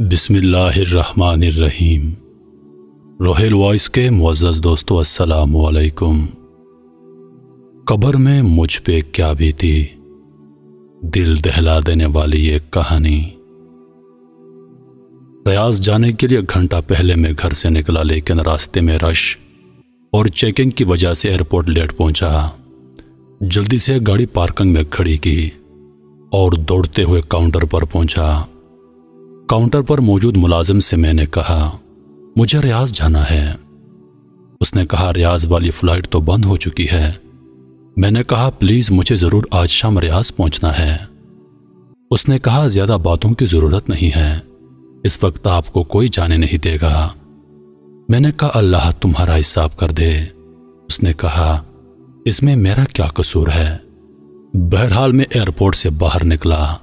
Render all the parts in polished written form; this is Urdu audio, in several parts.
بسم اللہ الرحمن الرحیم۔ روہیل وائس کے معزز دوستو، السلام علیکم۔ قبر میں مجھ پہ کیا بیتی، دل دہلا دینے والی ایک کہانی۔ ریاض جانے کے لیے گھنٹہ پہلے میں گھر سے نکلا، لیکن راستے میں رش اور چیکنگ کی وجہ سے ایئرپورٹ لیٹ پہنچا۔ جلدی سے گاڑی پارکنگ میں کھڑی کی اور دوڑتے ہوئے کاؤنٹر پر پہنچا۔ کاؤنٹر پر موجود ملازم سے میں نے کہا، مجھے ریاض جانا ہے۔ اس نے کہا، ریاض والی فلائٹ تو بند ہو چکی ہے۔ میں نے کہا، پلیز مجھے ضرور آج شام ریاض پہنچنا ہے۔ اس نے کہا، زیادہ باتوں کی ضرورت نہیں ہے، اس وقت آپ کو کوئی جانے نہیں دے گا۔ میں نے کہا، اللہ تمہارا حساب کر دے۔ اس نے کہا، اس میں میرا کیا قصور ہے؟ بہرحال میں ایئرپورٹ سے باہر نکلا،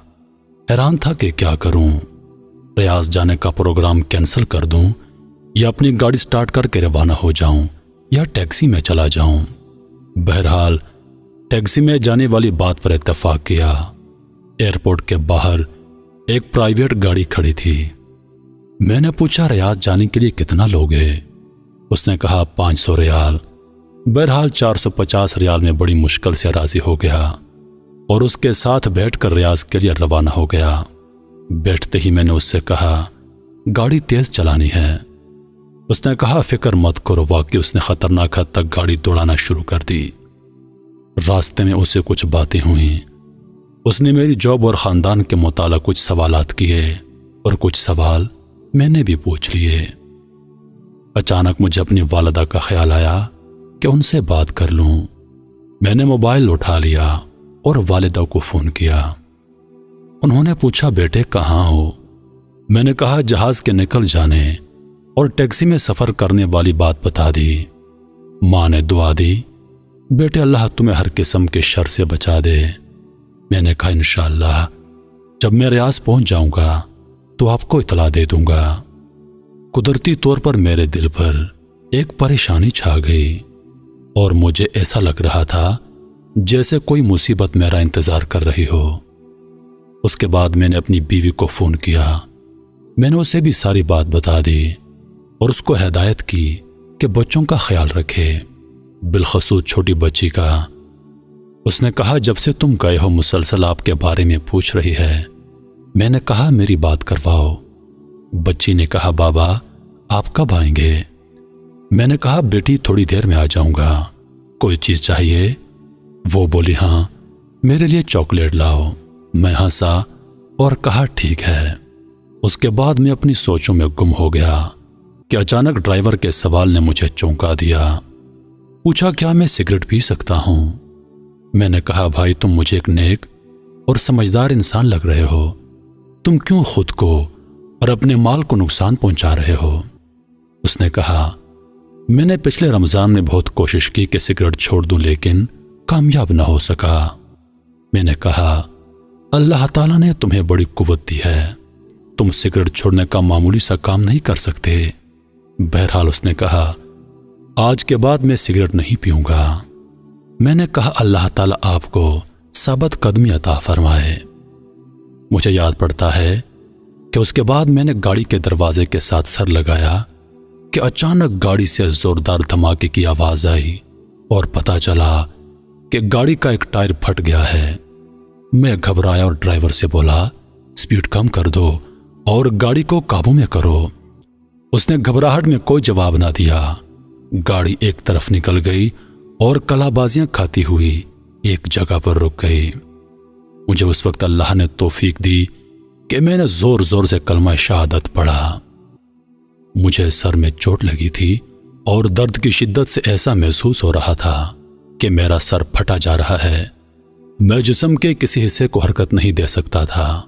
حیران تھا کہ کیا کروں، ریاض جانے کا پروگرام کینسل کر دوں یا اپنی گاڑی سٹارٹ کر کے روانہ ہو جاؤں یا ٹیکسی میں چلا جاؤں۔ بہرحال ٹیکسی میں جانے والی بات پر اتفاق کیا۔ ایئرپورٹ کے باہر ایک پرائیویٹ گاڑی کھڑی تھی۔ میں نے پوچھا، ریاض جانے کے لیے کتنا لوگے؟ اس نے کہا، 500 ریال۔ بہرحال 450 ریال میں بڑی مشکل سے راضی ہو گیا اور اس کے ساتھ بیٹھ کر ریاض کے لیے روانہ ہو گیا۔ بیٹھتے ہی میں نے اس سے کہا، گاڑی تیز چلانی ہے۔ اس نے کہا، فکر مت کرو۔ واقعی اس نے خطرناک حد تک گاڑی دوڑانا شروع کر دی۔ راستے میں اسے کچھ باتیں ہوئیں۔ اس نے میری جاب اور خاندان کے متعلق کچھ سوالات کیے اور کچھ سوال میں نے بھی پوچھ لیے۔ اچانک مجھے اپنی والدہ کا خیال آیا کہ ان سے بات کر لوں۔ میں نے موبائل اٹھا لیا اور والدہ کو فون کیا۔ انہوں نے پوچھا، بیٹے کہاں ہو؟ میں نے کہا، جہاز کے نکل جانے اور ٹیکسی میں سفر کرنے والی بات بتا دی۔ ماں نے دعا دی، بیٹے اللہ تمہیں ہر قسم کے شر سے بچا دے۔ میں نے کہا، انشاءاللہ جب میں ریاض پہنچ جاؤں گا تو آپ کو اطلاع دے دوں گا۔ قدرتی طور پر میرے دل پر ایک پریشانی چھا گئی اور مجھے ایسا لگ رہا تھا جیسے کوئی مصیبت میرا انتظار کر رہی ہو۔ اس کے بعد میں نے اپنی بیوی کو فون کیا۔ میں نے اسے بھی ساری بات بتا دی اور اس کو ہدایت کی کہ بچوں کا خیال رکھے، بالخصوص چھوٹی بچی کا۔ اس نے کہا، جب سے تم گئے ہو مسلسل آپ کے بارے میں پوچھ رہی ہے۔ میں نے کہا، میری بات کرواؤ۔ بچی نے کہا، بابا آپ کب آئیں گے؟ میں نے کہا، بیٹی تھوڑی دیر میں آ جاؤں گا۔ کوئی چیز چاہیے؟ وہ بولی، ہاں میرے لیے چاکلیٹ لاؤ۔ میں ہنسا اور کہا، ٹھیک ہے۔ اس کے بعد میں اپنی سوچوں میں گم ہو گیا کہ اچانک ڈرائیور کے سوال نے مجھے چونکا دیا۔ پوچھا، کیا میں سگریٹ پی سکتا ہوں؟ میں نے کہا، بھائی تم مجھے ایک نیک اور سمجھدار انسان لگ رہے ہو، تم کیوں خود کو اور اپنے مال کو نقصان پہنچا رہے ہو؟ اس نے کہا، میں نے پچھلے رمضان میں بہت کوشش کی کہ سگریٹ چھوڑ دوں، لیکن کامیاب نہ ہو سکا۔ میں نے کہا، اللہ تعالیٰ نے تمہیں بڑی قوت دی ہے، تم سگریٹ چھوڑنے کا معمولی سا کام نہیں کر سکتے۔ بہرحال اس نے کہا، آج کے بعد میں سگریٹ نہیں پیوں گا۔ میں نے کہا، اللہ تعالیٰ آپ کو ثابت قدمی عطا فرمائے۔ مجھے یاد پڑتا ہے کہ اس کے بعد میں نے گاڑی کے دروازے کے ساتھ سر لگایا کہ اچانک گاڑی سے زوردار دھماکے کی آواز آئی اور پتہ چلا کہ گاڑی کا ایک ٹائر پھٹ گیا ہے۔ میں گھبرایا اور ڈرائیور سے بولا، سپیڈ کم کر دو اور گاڑی کو قابو میں کرو۔ اس نے گھبراہٹ میں کوئی جواب نہ دیا۔ گاڑی ایک طرف نکل گئی اور کلا بازیاں کھاتی ہوئی ایک جگہ پر رک گئی۔ مجھے اس وقت اللہ نے توفیق دی کہ میں نے زور زور سے کلمہ شہادت پڑھا۔ مجھے سر میں چوٹ لگی تھی اور درد کی شدت سے ایسا محسوس ہو رہا تھا کہ میرا سر پھٹا جا رہا ہے۔ میں جسم کے کسی حصے کو حرکت نہیں دے سکتا تھا۔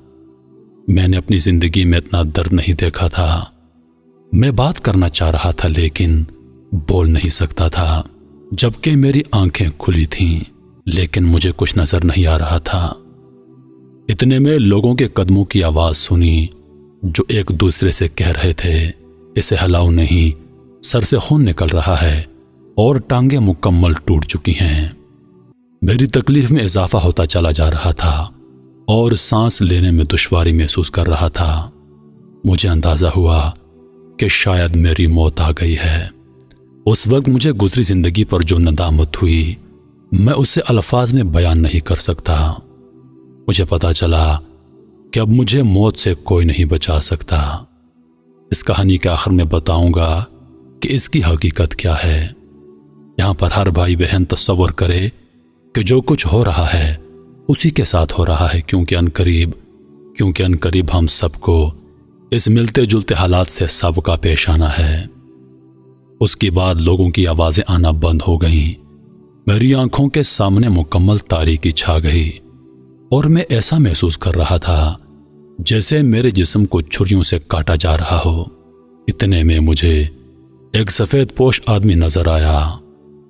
میں نے اپنی زندگی میں اتنا درد نہیں دیکھا تھا۔ میں بات کرنا چاہ رہا تھا لیکن بول نہیں سکتا تھا، جبکہ میری آنکھیں کھلی تھیں، لیکن مجھے کچھ نظر نہیں آ رہا تھا۔ اتنے میں لوگوں کے قدموں کی آواز سنی جو ایک دوسرے سے کہہ رہے تھے، اسے ہلاؤ نہیں، سر سے خون نکل رہا ہے اور ٹانگیں مکمل ٹوٹ چکی ہیں۔ میری تکلیف میں اضافہ ہوتا چلا جا رہا تھا اور سانس لینے میں دشواری محسوس کر رہا تھا۔ مجھے اندازہ ہوا کہ شاید میری موت آ گئی ہے۔ اس وقت مجھے گزری زندگی پر جو ندامت ہوئی میں اسے الفاظ میں بیان نہیں کر سکتا۔ مجھے پتا چلا کہ اب مجھے موت سے کوئی نہیں بچا سکتا۔ اس کہانی کے آخر میں بتاؤں گا کہ اس کی حقیقت کیا ہے۔ یہاں پر ہر بھائی بہن تصور کرے کہ جو کچھ ہو رہا ہے اسی کے ساتھ ہو رہا ہے، کیونکہ انقریب ہم سب کو اس ملتے جلتے حالات سے سابقہ پیش آنا ہے۔ اس کے بعد لوگوں کی آوازیں آنا بند ہو گئیں، میری آنکھوں کے سامنے مکمل تاریکی چھا گئی اور میں ایسا محسوس کر رہا تھا جیسے میرے جسم کو چھریوں سے کاٹا جا رہا ہو۔ اتنے میں مجھے ایک سفید پوش آدمی نظر آیا۔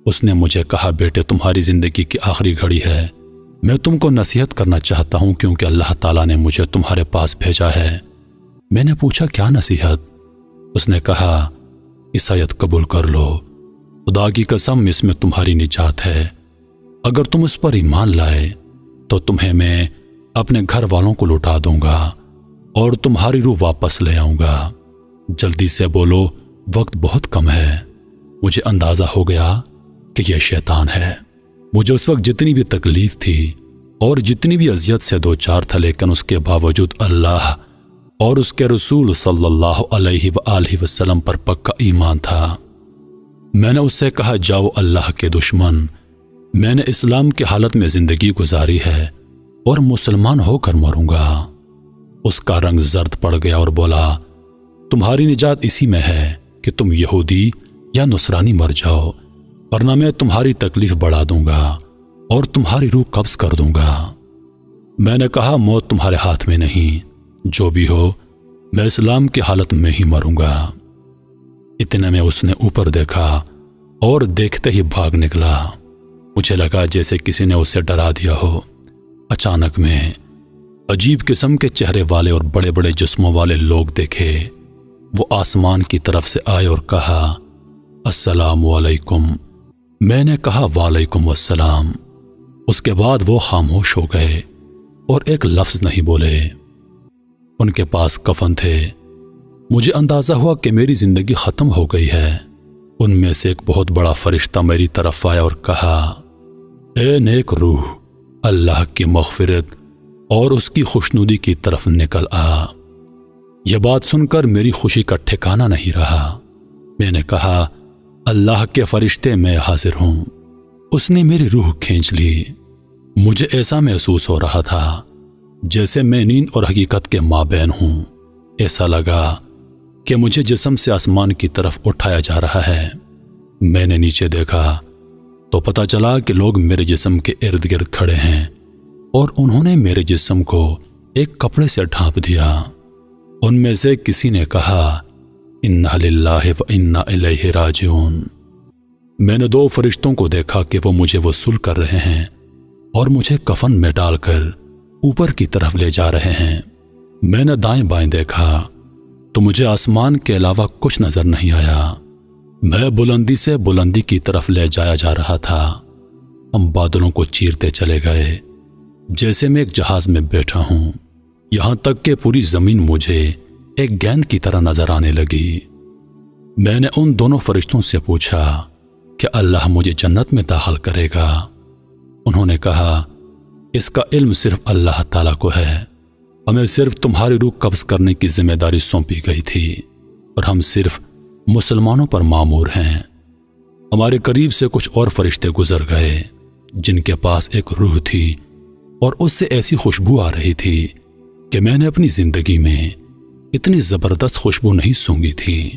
اس نے مجھے کہا، بیٹے تمہاری زندگی کی آخری گھڑی ہے، میں تم کو نصیحت کرنا چاہتا ہوں کیونکہ اللہ تعالیٰ نے مجھے تمہارے پاس بھیجا ہے۔ میں نے پوچھا، کیا نصیحت؟ اس نے کہا، عیسائیت قبول کر لو، خدا کی قسم اس میں تمہاری نجات ہے۔ اگر تم اس پر ایمان لائے تو تمہیں میں اپنے گھر والوں کو لوٹا دوں گا اور تمہاری روح واپس لے آؤں گا۔ جلدی سے بولو، وقت بہت کم ہے۔ مجھے اندازہ ہو گیا کہ یہ شیطان ہے۔ مجھے اس وقت جتنی بھی تکلیف تھی اور جتنی بھی اذیت سے دوچار تھا، لیکن اس کے باوجود اللہ اور اس کے رسول صلی اللہ علیہ وآلہ وسلم پر پکا ایمان تھا۔ میں نے اس سے کہا، جاؤ اللہ کے دشمن، میں نے اسلام کی حالت میں زندگی گزاری ہے اور مسلمان ہو کر مروں گا۔ اس کا رنگ زرد پڑ گیا اور بولا، تمہاری نجات اسی میں ہے کہ تم یہودی یا نصرانی مر جاؤ، ورنہ میں تمہاری تکلیف بڑھا دوں گا اور تمہاری روح قبض کر دوں گا۔ میں نے کہا، موت تمہارے ہاتھ میں نہیں، جو بھی ہو میں اسلام کی حالت میں ہی مروں گا۔ اتنے میں اس نے اوپر دیکھا اور دیکھتے ہی بھاگ نکلا۔ مجھے لگا جیسے کسی نے اسے ڈرا دیا ہو۔ اچانک میں عجیب قسم کے چہرے والے اور بڑے بڑے جسموں والے لوگ دیکھے۔ وہ آسمان کی طرف سے آئے اور کہا، السلام علیکم۔ میں نے کہا، وعلیکم السلام۔ اس کے بعد وہ خاموش ہو گئے اور ایک لفظ نہیں بولے۔ ان کے پاس کفن تھے۔ مجھے اندازہ ہوا کہ میری زندگی ختم ہو گئی ہے۔ ان میں سے ایک بہت بڑا فرشتہ میری طرف آیا اور کہا، اے نیک روح، اللہ کی مغفرت اور اس کی خوشنودی کی طرف نکل آ۔ یہ بات سن کر میری خوشی کا ٹھکانہ نہیں رہا۔ میں نے کہا، اللہ کے فرشتے میں حاضر ہوں۔ اس نے میری روح کھینچ لی۔ مجھے ایسا محسوس ہو رہا تھا جیسے میں نیند اور حقیقت کے مابین ہوں۔ ایسا لگا کہ مجھے جسم سے آسمان کی طرف اٹھایا جا رہا ہے۔ میں نے نیچے دیکھا تو پتہ چلا کہ لوگ میرے جسم کے ارد گرد کھڑے ہیں اور انہوں نے میرے جسم کو ایک کپڑے سے ڈھانپ دیا۔ ان میں سے کسی نے کہا، انا للہ و انا الیہ راجعون۔ میں نے دو فرشتوں کو دیکھا کہ وہ مجھے وصول کر رہے ہیں اور مجھے کفن میں ڈال کر اوپر کی طرف لے جا رہے ہیں۔ میں نے دائیں بائیں دیکھا تو مجھے آسمان کے علاوہ کچھ نظر نہیں آیا۔ میں بلندی سے بلندی کی طرف لے جایا جا رہا تھا۔ ہم بادلوں کو چیرتے چلے گئے جیسے میں ایک جہاز میں بیٹھا ہوں، یہاں تک کہ پوری زمین مجھے ایک گیند کی طرح نظر آنے لگی۔ میں نے ان دونوں فرشتوں سے پوچھا کہ اللہ مجھے جنت میں داخل کرے گا؟ انہوں نے کہا، اس کا علم صرف اللہ تعالیٰ کو ہے، ہمیں صرف تمہاری روح قبض کرنے کی ذمہ داری سونپی گئی تھی اور ہم صرف مسلمانوں پر مامور ہیں۔ ہمارے قریب سے کچھ اور فرشتے گزر گئے جن کے پاس ایک روح تھی اور اس سے ایسی خوشبو آ رہی تھی کہ میں نے اپنی زندگی میں اتنی زبردست خوشبو نہیں سونگھی تھی۔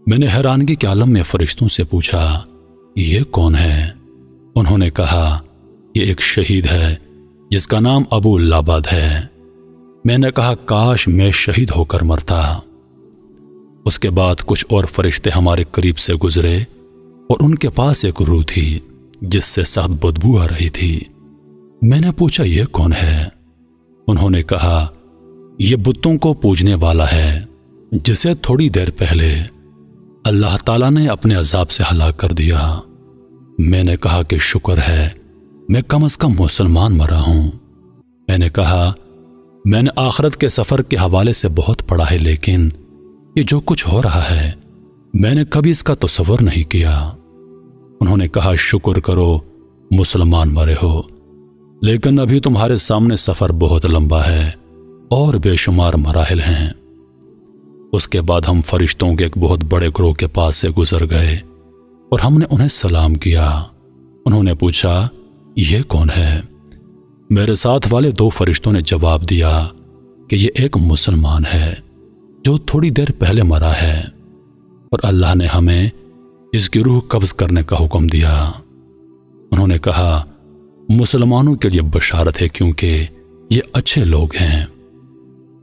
میں نے حیرانگی کے عالم میں فرشتوں سے پوچھا، یہ کون ہے؟ انہوں نے کہا، یہ ایک شہید ہے جس کا نام ابو لابد ہے۔ میں نے کہا، کاش میں شہید ہو کر مرتا۔ اس کے بعد کچھ اور فرشتے ہمارے قریب سے گزرے اور ان کے پاس ایک روح تھی جس سے سخت بدبو آ رہی تھی۔ میں نے پوچھا، یہ کون ہے؟ انہوں نے کہا، یہ بتوں کو پوجنے والا ہے جسے تھوڑی دیر پہلے اللہ تعالیٰ نے اپنے عذاب سے ہلاک کر دیا۔ میں نے کہا کہ شکر ہے میں کم از کم مسلمان مرا ہوں۔ میں نے کہا، میں نے آخرت کے سفر کے حوالے سے بہت پڑھا ہے، لیکن یہ جو کچھ ہو رہا ہے میں نے کبھی اس کا تصور نہیں کیا۔ انہوں نے کہا شکر کرو مسلمان مرے ہو، لیکن ابھی تمہارے سامنے سفر بہت لمبا ہے اور بے شمار مراحل ہیں۔ اس کے بعد ہم فرشتوں کے ایک بہت بڑے گروہ کے پاس سے گزر گئے اور ہم نے انہیں سلام کیا۔ انہوں نے پوچھا یہ کون ہے؟ میرے ساتھ والے 2 فرشتوں نے جواب دیا کہ یہ ایک مسلمان ہے جو تھوڑی دیر پہلے مرا ہے اور اللہ نے ہمیں اس کی روح قبض کرنے کا حکم دیا۔ انہوں نے کہا مسلمانوں کے لیے بشارت ہے کیونکہ یہ اچھے لوگ ہیں۔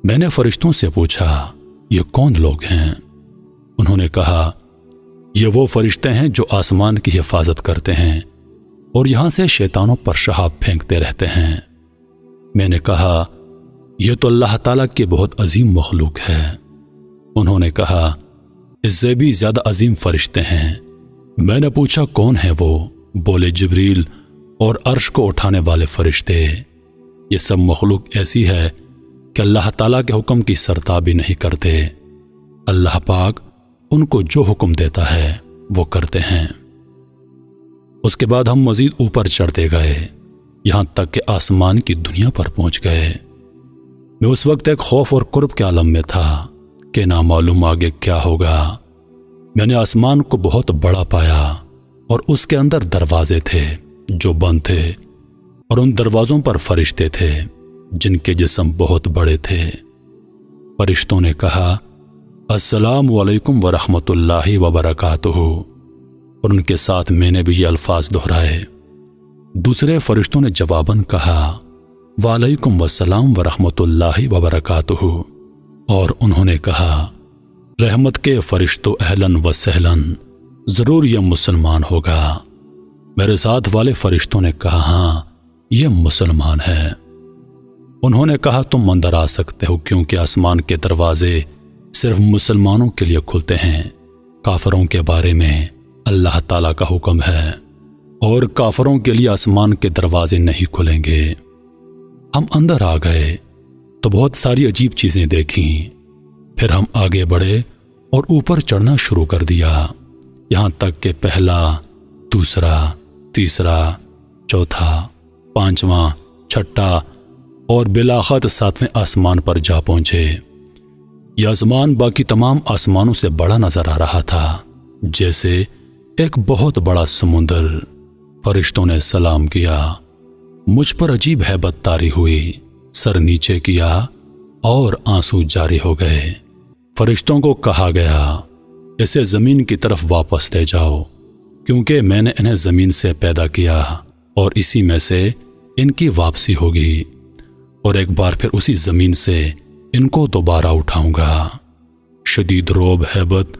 میں نے فرشتوں سے پوچھا یہ کون لوگ ہیں؟ انہوں نے کہا یہ وہ فرشتے ہیں جو آسمان کی حفاظت کرتے ہیں اور یہاں سے شیطانوں پر شہاب پھینکتے رہتے ہیں۔ میں نے کہا یہ تو اللہ تعالیٰ کی بہت عظیم مخلوق ہے۔ انہوں نے کہا اس سے بھی زیادہ عظیم فرشتے ہیں۔ میں نے پوچھا کون ہیں وہ؟ بولے جبریل اور عرش کو اٹھانے والے فرشتے۔ یہ سب مخلوق ایسی ہے کہ اللہ تعالیٰ کے حکم کی سرتابی نہیں کرتے۔ اللہ پاک ان کو جو حکم دیتا ہے وہ کرتے ہیں۔ اس کے بعد ہم مزید اوپر چڑھتے گئے یہاں تک کہ آسمان کی دنیا پر پہنچ گئے۔ میں اس وقت ایک خوف اور قرب کے عالم میں تھا کہ نہ معلوم آگے کیا ہوگا۔ میں نے آسمان کو بہت بڑا پایا اور اس کے اندر دروازے تھے جو بند تھے اور ان دروازوں پر فرشتے تھے جن کے جسم بہت بڑے تھے۔ فرشتوں نے کہا السلام علیکم ورحمۃ اللہ وبرکاتہ، اور ان کے ساتھ میں نے بھی یہ الفاظ دہرائے۔ دوسرے فرشتوں نے جواباً کہا وعلیکم السلام ورحمۃ اللہ وبرکاتہ، اور انہوں نے کہا رحمت کے فرشتوں اہلاً و سہلاً، ضرور یہ مسلمان ہوگا۔ میرے ساتھ والے فرشتوں نے کہا ہاں یہ مسلمان ہے۔ انہوں نے کہا تم اندر آ سکتے ہو کیونکہ آسمان کے دروازے صرف مسلمانوں کے لیے کھلتے ہیں۔ کافروں کے بارے میں اللہ تعالیٰ کا حکم ہے اور کافروں کے لیے آسمان کے دروازے نہیں کھلیں گے۔ ہم اندر آ گئے تو بہت ساری عجیب چیزیں دیکھیں، پھر ہم آگے بڑھے اور اوپر چڑھنا شروع کر دیا، یہاں تک کہ پہلا، دوسرا، تیسرا، چوتھا، پانچواں، چھٹا اور بالآخر 7ویں آسمان پر جا پہنچے۔ یہ آسمان باقی تمام آسمانوں سے بڑا نظر آ رہا تھا، جیسے ایک بہت بڑا سمندر۔ فرشتوں نے سلام کیا، مجھ پر عجیب ہیبت طاری ہوئی، سر نیچے کیا اور آنسو جاری ہو گئے۔ فرشتوں کو کہا گیا اسے زمین کی طرف واپس لے جاؤ کیونکہ میں نے انہیں زمین سے پیدا کیا اور اسی میں سے ان کی واپسی ہوگی، اور ایک بار پھر اسی زمین سے ان کو دوبارہ اٹھاؤں گا۔ شدید رعب، ہیبت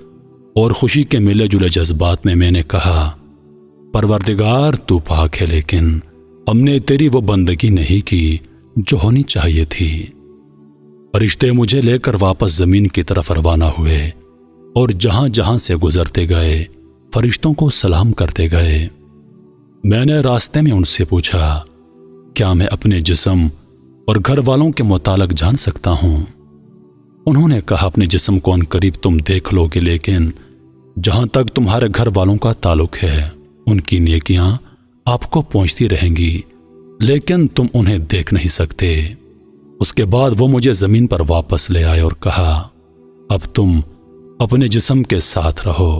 اور خوشی کے ملے جلے جذبات میں نے کہا پروردگار تو پاک ہے، لیکن ہم نے تیری وہ بندگی نہیں کی جو ہونی چاہیے تھی۔ فرشتے مجھے لے کر واپس زمین کی طرف روانہ ہوئے اور جہاں جہاں سے گزرتے گئے فرشتوں کو سلام کرتے گئے۔ میں نے راستے میں ان سے پوچھا کیا میں اپنے جسم اور گھر والوں کے متعلق جان سکتا ہوں؟ انہوں نے کہا اپنے جسم کو ان قریب تم دیکھ لو گے، لیکن جہاں تک تمہارے گھر والوں کا تعلق ہے ان کی نیکیاں آپ کو پہنچتی رہیں گی، لیکن تم انہیں دیکھ نہیں سکتے۔ اس کے بعد وہ مجھے زمین پر واپس لے آئے اور کہا اب تم اپنے جسم کے ساتھ رہو،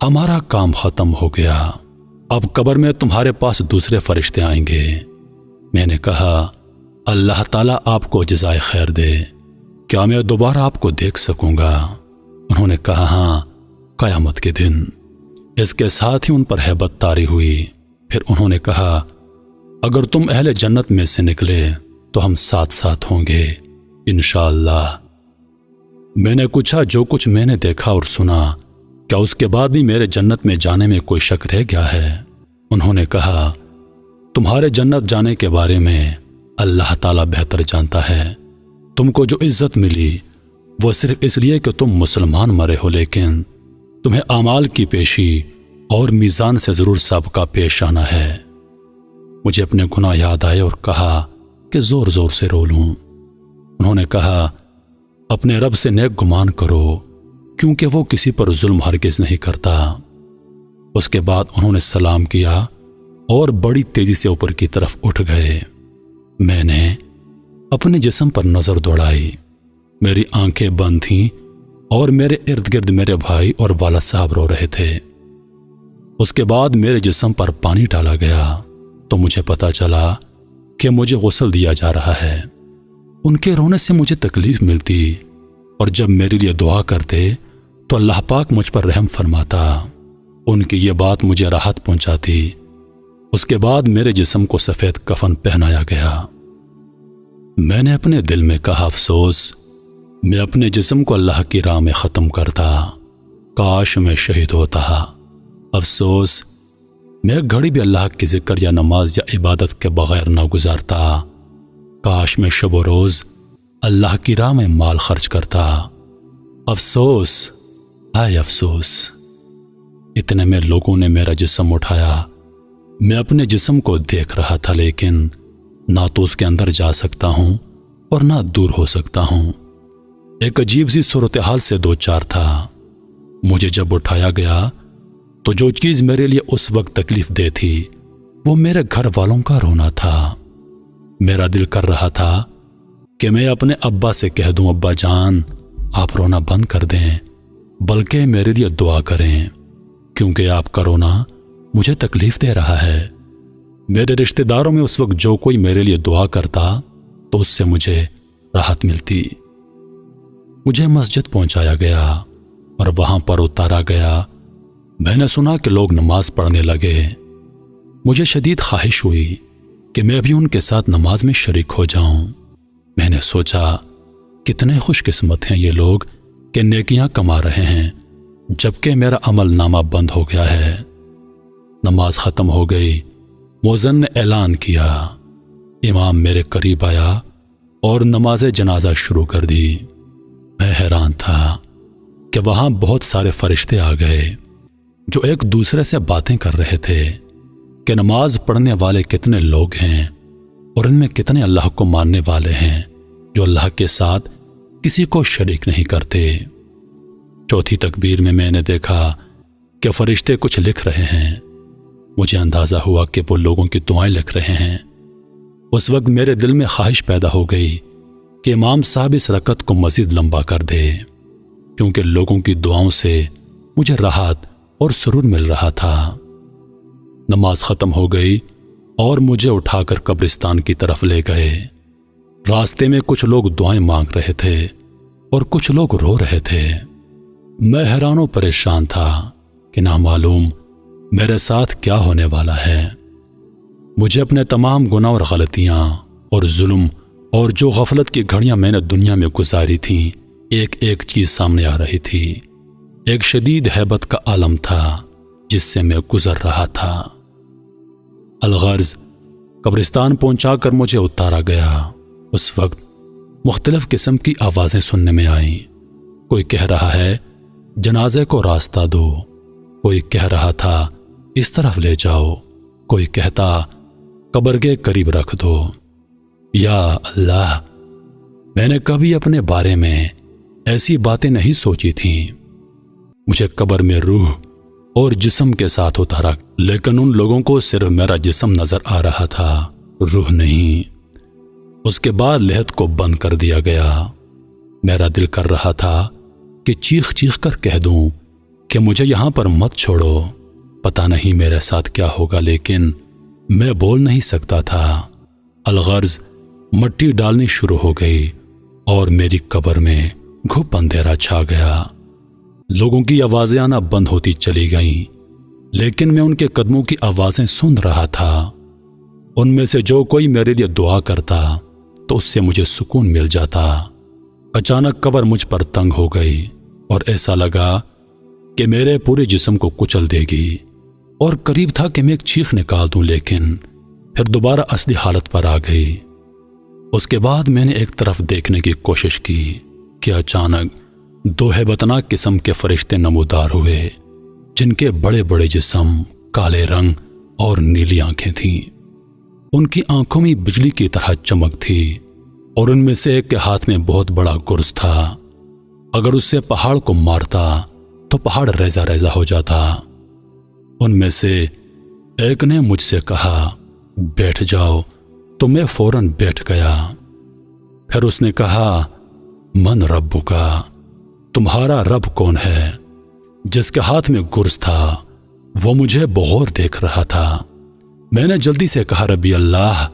ہمارا کام ختم ہو گیا، اب قبر میں تمہارے پاس دوسرے فرشتے آئیں گے۔ میں نے کہا اللہ تعالیٰ آپ کو جزائے خیر دے، کیا میں دوبارہ آپ کو دیکھ سکوں گا؟ انہوں نے کہا ہاں، قیامت کے دن۔ اس کے ساتھ ہی ان پر ہیبت طاری ہوئی۔ پھر انہوں نے کہا اگر تم اہل جنت میں سے نکلے تو ہم ساتھ ساتھ ہوں گے انشاءاللہ۔ میں نے پوچھا جو کچھ میں نے دیکھا اور سنا کیا اس کے بعد بھی میرے جنت میں جانے میں کوئی شک رہ گیا ہے؟ انہوں نے کہا تمہارے جنت جانے کے بارے میں اللہ تعالیٰ بہتر جانتا ہے۔ تم کو جو عزت ملی وہ صرف اس لیے کہ تم مسلمان مرے ہو، لیکن تمہیں اعمال کی پیشی اور میزان سے ضرور سابقہ پیش آنا ہے۔ مجھے اپنے گناہ یاد آئے اور کہا کہ زور زور سے رو لوں۔ انہوں نے کہا، اپنے رب سے نیک گمان کرو کیونکہ وہ کسی پر ظلم ہرگز نہیں کرتا۔ اس کے بعد انہوں نے سلام کیا اور بڑی تیزی سے اوپر کی طرف اٹھ گئے۔ میں نے اپنے جسم پر نظر دوڑائی، میری آنکھیں بند تھیں اور میرے ارد گرد میرے بھائی اور والد صاحب رو رہے تھے۔ اس کے بعد میرے جسم پر پانی ڈالا گیا تو مجھے پتا چلا کہ مجھے غسل دیا جا رہا ہے۔ ان کے رونے سے مجھے تکلیف ملتی اور جب میرے لیے دعا کرتے تو اللہ پاک مجھ پر رحم فرماتا۔ ان کی یہ بات مجھے راحت پہنچاتی۔ اس کے بعد میرے جسم کو سفید کفن پہنایا گیا۔ میں نے اپنے دل میں کہا، افسوس، میں اپنے جسم کو اللہ کی راہ میں ختم کرتا، کاش میں شہید ہوتا۔ افسوس، میں ایک گھڑی بھی اللہ کی ذکر یا نماز یا عبادت کے بغیر نہ گزارتا، کاش میں شب و روز اللہ کی راہ میں مال خرچ کرتا۔ افسوس، ہائے افسوس۔ اتنے میں لوگوں نے میرا جسم اٹھایا۔ میں اپنے جسم کو دیکھ رہا تھا لیکن نہ تو اس کے اندر جا سکتا ہوں اور نہ دور ہو سکتا ہوں۔ ایک عجیب سی صورتحال سے دو چار تھا۔ مجھے جب اٹھایا گیا تو جو چیز میرے لیے اس وقت تکلیف دہ تھی وہ میرے گھر والوں کا رونا تھا۔ میرا دل کر رہا تھا کہ میں اپنے ابا سے کہہ دوں، ابا جان آپ رونا بند کر دیں، بلکہ میرے لیے دعا کریں کیونکہ آپ کا رونا مجھے تکلیف دے رہا ہے۔ میرے رشتہ داروں میں اس وقت جو کوئی میرے لیے دعا کرتا تو اس سے مجھے راحت ملتی۔ مجھے مسجد پہنچایا گیا اور وہاں پر اتارا گیا۔ میں نے سنا کہ لوگ نماز پڑھنے لگے۔ مجھے شدید خواہش ہوئی کہ میں بھی ان کے ساتھ نماز میں شریک ہو جاؤں۔ میں نے سوچا کتنے خوش قسمت ہیں یہ لوگ کہ نیکیاں کما رہے ہیں جبکہ میرا عمل نامہ بند ہو گیا ہے۔ نماز ختم ہو گئی۔ مؤذن نے اعلان کیا۔ امام میرے قریب آیا اور نماز جنازہ شروع کر دی۔ میں حیران تھا کہ وہاں بہت سارے فرشتے آ گئے جو ایک دوسرے سے باتیں کر رہے تھے کہ نماز پڑھنے والے کتنے لوگ ہیں اور ان میں کتنے اللہ کو ماننے والے ہیں جو اللہ کے ساتھ کسی کو شریک نہیں کرتے۔ چوتھی تکبیر میں نے دیکھا کہ فرشتے کچھ لکھ رہے ہیں۔ مجھے اندازہ ہوا کہ وہ لوگوں کی دعائیں لکھ رہے ہیں۔ اس وقت میرے دل میں خواہش پیدا ہو گئی کہ امام صاحب اس رکعت کو مزید لمبا کر دے کیونکہ لوگوں کی دعاؤں سے مجھے راحت اور سرور مل رہا تھا۔ نماز ختم ہو گئی اور مجھے اٹھا کر قبرستان کی طرف لے گئے۔ راستے میں کچھ لوگ دعائیں مانگ رہے تھے اور کچھ لوگ رو رہے تھے۔ میں حیران و پریشان تھا کہ نہ معلوم میرے ساتھ کیا ہونے والا ہے۔ مجھے اپنے تمام گناہ اور غلطیاں اور ظلم اور جو غفلت کی گھڑیاں میں نے دنیا میں گزاری تھیں ایک ایک چیز سامنے آ رہی تھی۔ ایک شدید ہیبت کا عالم تھا جس سے میں گزر رہا تھا۔ الغرض قبرستان پہنچا کر مجھے اتارا گیا۔ اس وقت مختلف قسم کی آوازیں سننے میں آئیں۔ کوئی کہہ رہا ہے جنازے کو راستہ دو، کوئی کہہ رہا تھا اس طرف لے جاؤ، کوئی کہتا قبر کے قریب رکھ دو۔ یا اللہ، میں نے کبھی اپنے بارے میں ایسی باتیں نہیں سوچی تھیں۔ مجھے قبر میں روح اور جسم کے ساتھ اتارا لیکن ان لوگوں کو صرف میرا جسم نظر آ رہا تھا، روح نہیں۔ اس کے بعد لحد کو بند کر دیا گیا۔ میرا دل کر رہا تھا کہ چیخ چیخ کر کہہ دوں کہ مجھے یہاں پر مت چھوڑو، پتہ نہیں میرے ساتھ کیا ہوگا، لیکن میں بول نہیں سکتا تھا۔ الغرض مٹی ڈالنی شروع ہو گئی اور میری قبر میں گھپ اندھیرا چھا گیا۔ لوگوں کی آوازیں آنا بند ہوتی چلی گئیں لیکن میں ان کے قدموں کی آوازیں سن رہا تھا۔ ان میں سے جو کوئی میرے لیے دعا کرتا تو اس سے مجھے سکون مل جاتا۔ اچانک قبر مجھ پر تنگ ہو گئی اور ایسا لگا کہ میرے پورے جسم کو کچل دے گی، اور قریب تھا کہ میں ایک چیخ نکال دوں لیکن پھر دوبارہ اصلی حالت پر آ گئی۔ اس کے بعد میں نے ایک طرف دیکھنے کی کوشش کی کہ اچانک دو ہیبتناک قسم کے فرشتے نمودار ہوئے جن کے بڑے بڑے جسم، کالے رنگ اور نیلی آنکھیں تھیں۔ ان کی آنکھوں میں بجلی کی طرح چمک تھی۔ اور ان میں سے ایک کے ہاتھ میں بہت بڑا گرز تھا۔ اگر اس سے پہاڑ کو مارتا تو پہاڑ ریزہ ریزہ ہو جاتا۔ ان میں سے ایک نے مجھ سے کہا بیٹھ جاؤ، تو میں فوراً بیٹھ گیا۔ پھر اس نے کہا من ربک، تمہارا رب کون ہے؟ جس کے ہاتھ میں گرز تھا وہ مجھے بغور دیکھ رہا تھا۔ میں نے جلدی سے کہا ربی اللہ،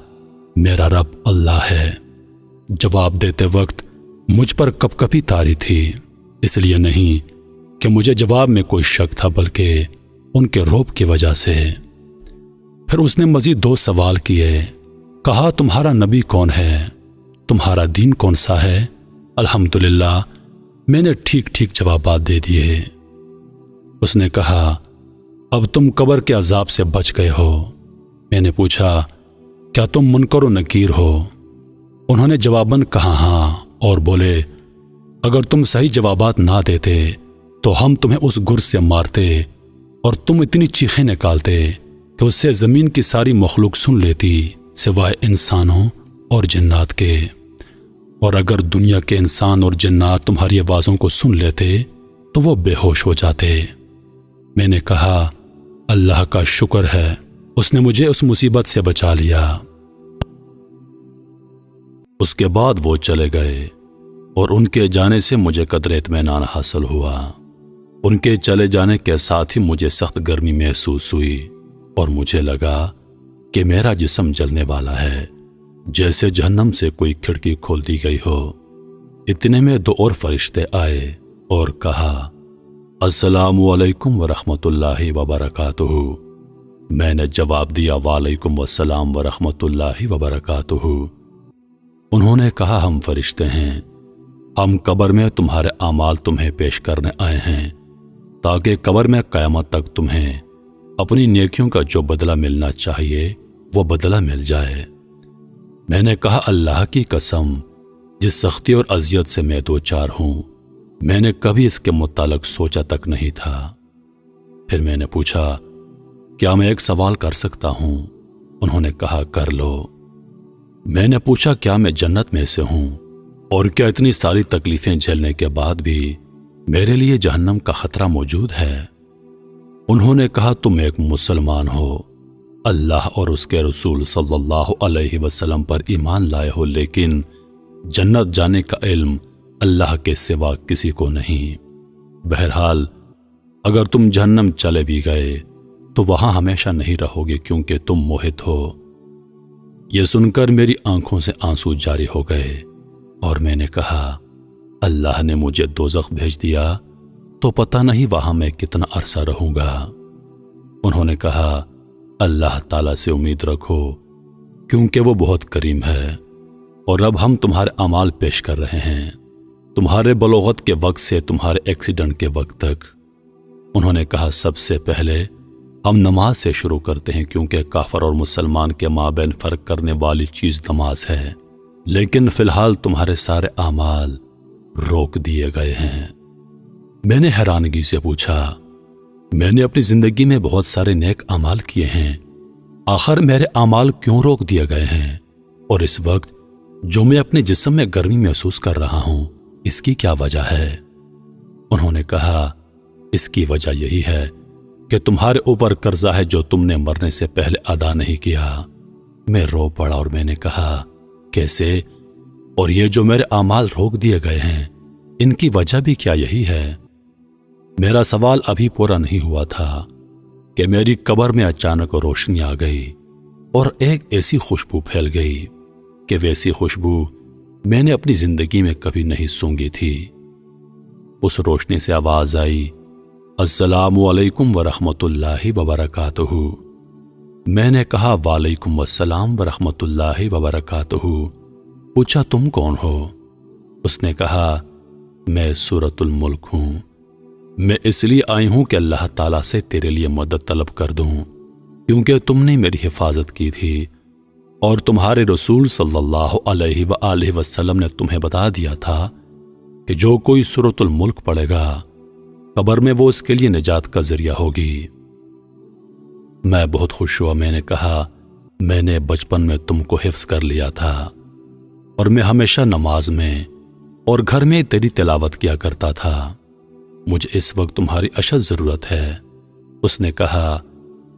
میرا رب اللہ ہے۔ جواب دیتے وقت مجھ پر کپ کپی طاری تھی، اس لیے نہیں کہ مجھے جواب میں کوئی شک تھا، بلکہ ان کے رعب کی وجہ سے۔ پھر اس نے مزید 2 سوال کیے۔ کہا تمہارا نبی کون ہے؟ تمہارا دین کون سا ہے؟ الحمدللہ میں نے ٹھیک ٹھیک جوابات دے دیے۔ اس نے کہا اب تم قبر کے عذاب سے بچ گئے ہو۔ میں نے پوچھا کیا تم منکر و نکیر ہو؟ انہوں نے جواباً کہا ہاں، اور بولے اگر تم صحیح جوابات نہ دیتے تو ہم تمہیں اس گرز سے مارتے اور تم اتنی چیخیں نکالتے کہ اس سے زمین کی ساری مخلوق سن لیتی سوائے انسانوں اور جنات کے، اور اگر دنیا کے انسان اور جنات تمہاری آوازوں کو سن لیتے تو وہ بے ہوش ہو جاتے۔ میں نے کہا اللہ کا شکر ہے، اس نے مجھے اس مصیبت سے بچا لیا۔ اس کے بعد وہ چلے گئے اور ان کے جانے سے مجھے قدر اطمینان حاصل ہوا۔ ان کے چلے جانے کے ساتھ ہی مجھے سخت گرمی محسوس ہوئی اور مجھے لگا کہ میرا جسم جلنے والا ہے، جیسے جہنم سے کوئی کھڑکی کھول دی گئی ہو۔ اتنے میں 2 اور فرشتے آئے اور کہا السلام علیکم ورحمۃ اللہ وبرکاتہ۔ میں نے جواب دیا وعلیکم السلام ورحمۃ اللہ وبرکاتہ۔ انہوں نے کہا ہم فرشتے ہیں، ہم قبر میں تمہارے اعمال تمہیں پیش کرنے آئے ہیں تاکہ قبر میں قیامت تک تمہیں اپنی نیکیوں کا جو بدلہ ملنا چاہیے وہ بدلہ مل جائے۔ میں نے کہا اللہ کی قسم، جس سختی اور اذیت سے میں 2-4 ہوں، میں نے کبھی اس کے متعلق سوچا تک نہیں تھا۔ پھر میں نے پوچھا کیا میں ایک سوال کر سکتا ہوں؟ انہوں نے کہا کر لو۔ میں نے پوچھا کیا میں جنت میں سے ہوں، اور کیا اتنی ساری تکلیفیں جھیلنے کے بعد بھی میرے لیے جہنم کا خطرہ موجود ہے؟ انہوں نے کہا تم ایک مسلمان ہو، اللہ اور اس کے رسول صلی اللہ علیہ وسلم پر ایمان لائے ہو، لیکن جنت جانے کا علم اللہ کے سوا کسی کو نہیں۔ بہرحال اگر تم جہنم چلے بھی گئے تو وہاں ہمیشہ نہیں رہو گے، کیونکہ تم موہت ہو۔ یہ سن کر میری آنکھوں سے آنسو جاری ہو گئے اور میں نے کہا اللہ نے مجھے دوزخ بھیج دیا تو پتہ نہیں وہاں میں کتنا عرصہ رہوں گا۔ انہوں نے کہا اللہ تعالیٰ سے امید رکھو، کیونکہ وہ بہت کریم ہے، اور اب ہم تمہارے اعمال پیش کر رہے ہیں، تمہارے بلوغت کے وقت سے تمہارے ایکسیڈنٹ کے وقت تک۔ انہوں نے کہا سب سے پہلے ہم نماز سے شروع کرتے ہیں، کیونکہ کافر اور مسلمان کے مابین فرق کرنے والی چیز نماز ہے، لیکن فی الحال تمہارے سارے اعمال روک دیے گئے ہیں۔ میں نے حیرانگی سے پوچھا میں نے اپنی زندگی میں بہت سارے نیک اعمال کیے ہیں، آخر میرے اعمال کیوں روک دیے گئے ہیں؟ اور اس وقت جو میں اپنے جسم میں گرمی محسوس کر رہا ہوں، اس کی کیا وجہ ہے؟ انہوں نے کہا اس کی وجہ یہی ہے کہ تمہارے اوپر قرضہ ہے جو تم نے مرنے سے پہلے ادا نہیں کیا۔ میں رو پڑا اور میں نے کہا کیسے؟ اور یہ جو میرے اعمال روک دیے گئے ہیں، ان کی وجہ بھی کیا یہی ہے؟ میرا سوال ابھی پورا نہیں ہوا تھا کہ میری قبر میں اچانک روشنی آ گئی اور ایک ایسی خوشبو پھیل گئی کہ ویسی خوشبو میں نے اپنی زندگی میں کبھی نہیں سونگھی تھی۔ اس روشنی سے آواز آئی السلام علیکم ورحمۃ اللہ وبرکاتہ۔ میں نے کہا وعلیکم السلام ورحمۃ اللہ وبرکاتہ۔ پوچھا تم کون ہو؟ اس نے کہا میں سورۃ الملک ہوں، میں اس لیے آئی ہوں کہ اللہ تعالیٰ سے تیرے لیے مدد طلب کر دوں، کیونکہ تم نے میری حفاظت کی تھی اور تمہارے رسول صلی اللہ علیہ وآلہ وسلم نے تمہیں بتا دیا تھا کہ جو کوئی سورۃ الملک پڑھے گا قبر میں وہ اس کے لیے نجات کا ذریعہ ہوگی۔ میں بہت خوش ہوا۔ میں نے کہا میں نے بچپن میں تم کو حفظ کر لیا تھا۔ اور میں ہمیشہ نماز میں اور گھر میں تیری تلاوت کیا کرتا تھا۔ مجھے اس وقت تمہاری اشد ضرورت ہے۔ اس نے کہا،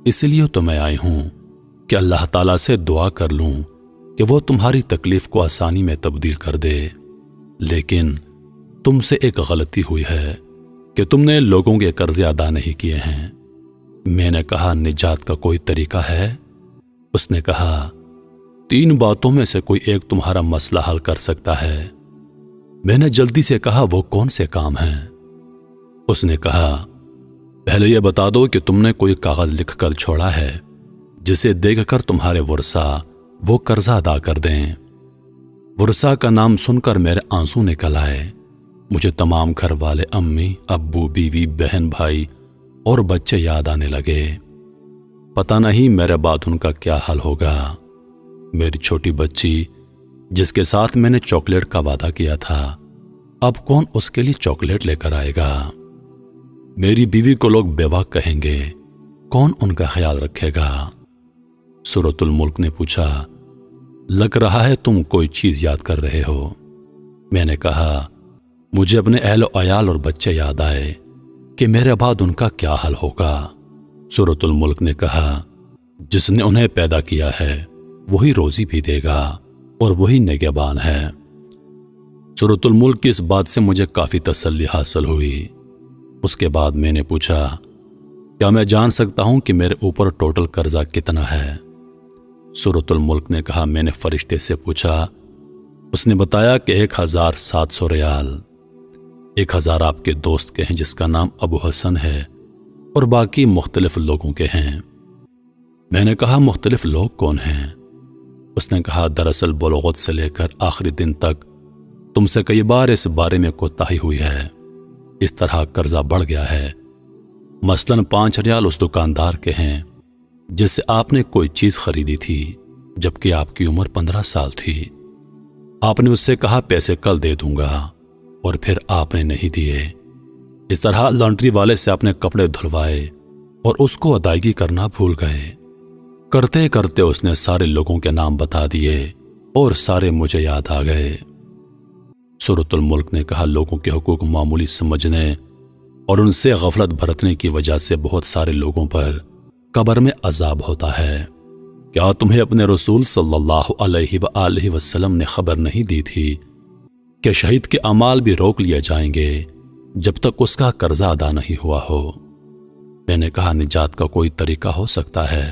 اس لیے تو میں آئی ہوں کہ اللہ تعالیٰ سے دعا کر لوں کہ وہ تمہاری تکلیف کو آسانی میں تبدیل کر دے، لیکن تم سے ایک غلطی ہوئی ہے کہ تم نے لوگوں کے قرضے ادا نہیں کیے ہیں۔ میں نے کہا، نجات کا کوئی طریقہ ہے؟ اس نے کہا، 3 باتوں میں سے کوئی ایک تمہارا مسئلہ حل کر سکتا ہے۔ میں نے جلدی سے کہا، وہ کون سے کام ہیں؟ اس نے کہا، پہلے یہ بتا دو کہ تم نے کوئی کاغذ لکھ کر چھوڑا ہے جسے دیکھ کر تمہارے ورثہ وہ قرضہ ادا کر دیں۔ ورثہ کا نام سن کر میرے آنسو نکل آئے۔ مجھے تمام گھر والے، امی، ابو، بیوی، بہن، بھائی اور بچے یاد آنے لگے۔ پتہ نہیں میرے بعد ان کا کیا حال ہوگا۔ میری چھوٹی بچی جس کے ساتھ میں نے چاکلیٹ کا وعدہ کیا تھا، اب کون اس کے لیے چاکلیٹ لے کر آئے گا؟ میری بیوی کو لوگ بیوہ کہیں گے، کون ان کا خیال رکھے گا؟ سورۃ الملک نے پوچھا، لگ رہا ہے تم کوئی چیز یاد کر رہے ہو۔ میں نے کہا، مجھے اپنے اہل و عیال اور بچے یاد آئے کہ میرے بعد ان کا کیا حال ہوگا۔ سورۃ الملک نے کہا، جس نے انہیں پیدا کیا ہے وہی روزی بھی دے گا اور وہی نگہبان ہے۔ سورۃ الملک کی اس بات سے مجھے کافی تسلی حاصل ہوئی۔ اس کے بعد میں نے پوچھا، کیا میں جان سکتا ہوں کہ میرے اوپر ٹوٹل قرضہ کتنا ہے؟ سورۃ الملک نے کہا، میں نے فرشتے سے پوچھا۔ اس نے بتایا کہ 1700 ریال۔ 1000 آپ کے دوست کے ہیں جس کا نام ابو حسن ہے، اور باقی مختلف لوگوں کے ہیں۔ میں نے کہا، مختلف لوگ کون ہیں؟ اس نے کہا، دراصل بلوغت سے لے کر آخری دن تک تم سے کئی بار اس بارے میں کوتاہی ہوئی ہے۔ اس طرح قرضہ بڑھ گیا ہے۔ مثلاً 5 ریال اس دکاندار کے ہیں جس سے آپ نے کوئی چیز خریدی تھی جبکہ آپ کی عمر 15 سال تھی۔ آپ نے اس سے کہا، پیسے کل دے دوں گا، اور پھر آپ نے نہیں دیے۔ اس طرح لانڈری والے سے آپ نے کپڑے دھلوائے اور اس کو ادائیگی کرنا بھول گئے۔ کرتے کرتے اس نے سارے لوگوں کے نام بتا دیے اور سارے مجھے یاد آ گئے۔ سورۃ الملک نے کہا، لوگوں کے حقوق معمولی سمجھنے اور ان سے غفلت برتنے کی وجہ سے بہت سارے لوگوں پر قبر میں عذاب ہوتا ہے۔ کیا تمہیں اپنے رسول صلی اللہ علیہ وآلہ وسلم نے خبر نہیں دی تھی کہ شہید کے اعمال بھی روک لیے جائیں گے جب تک اس کا قرضہ ادا نہیں ہوا ہو؟ میں نے کہا، نجات کا کوئی طریقہ ہو سکتا ہے؟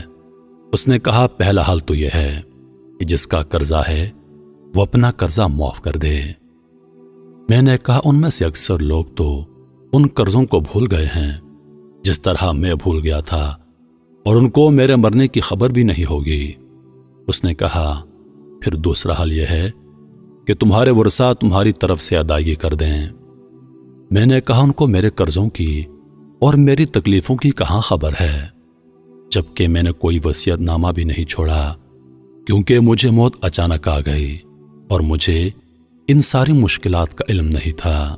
اس نے کہا، پہلا حل تو یہ ہے کہ جس کا قرضہ ہے وہ اپنا قرضہ معاف کر دے۔ میں نے کہا، ان میں سے اکثر لوگ تو ان قرضوں کو بھول گئے ہیں جس طرح میں بھول گیا تھا، اور ان کو میرے مرنے کی خبر بھی نہیں ہوگی۔ اس نے کہا، پھر دوسرا حل یہ ہے کہ تمہارے ورثہ تمہاری طرف سے ادائیگی کر دیں۔ میں نے کہا، ان کو میرے قرضوں کی اور میری تکلیفوں کی کہاں خبر ہے، جبکہ میں نے کوئی وصیت نامہ بھی نہیں چھوڑا، کیونکہ مجھے موت اچانک آ گئی اور مجھے ان ساری مشکلات کا علم نہیں تھا۔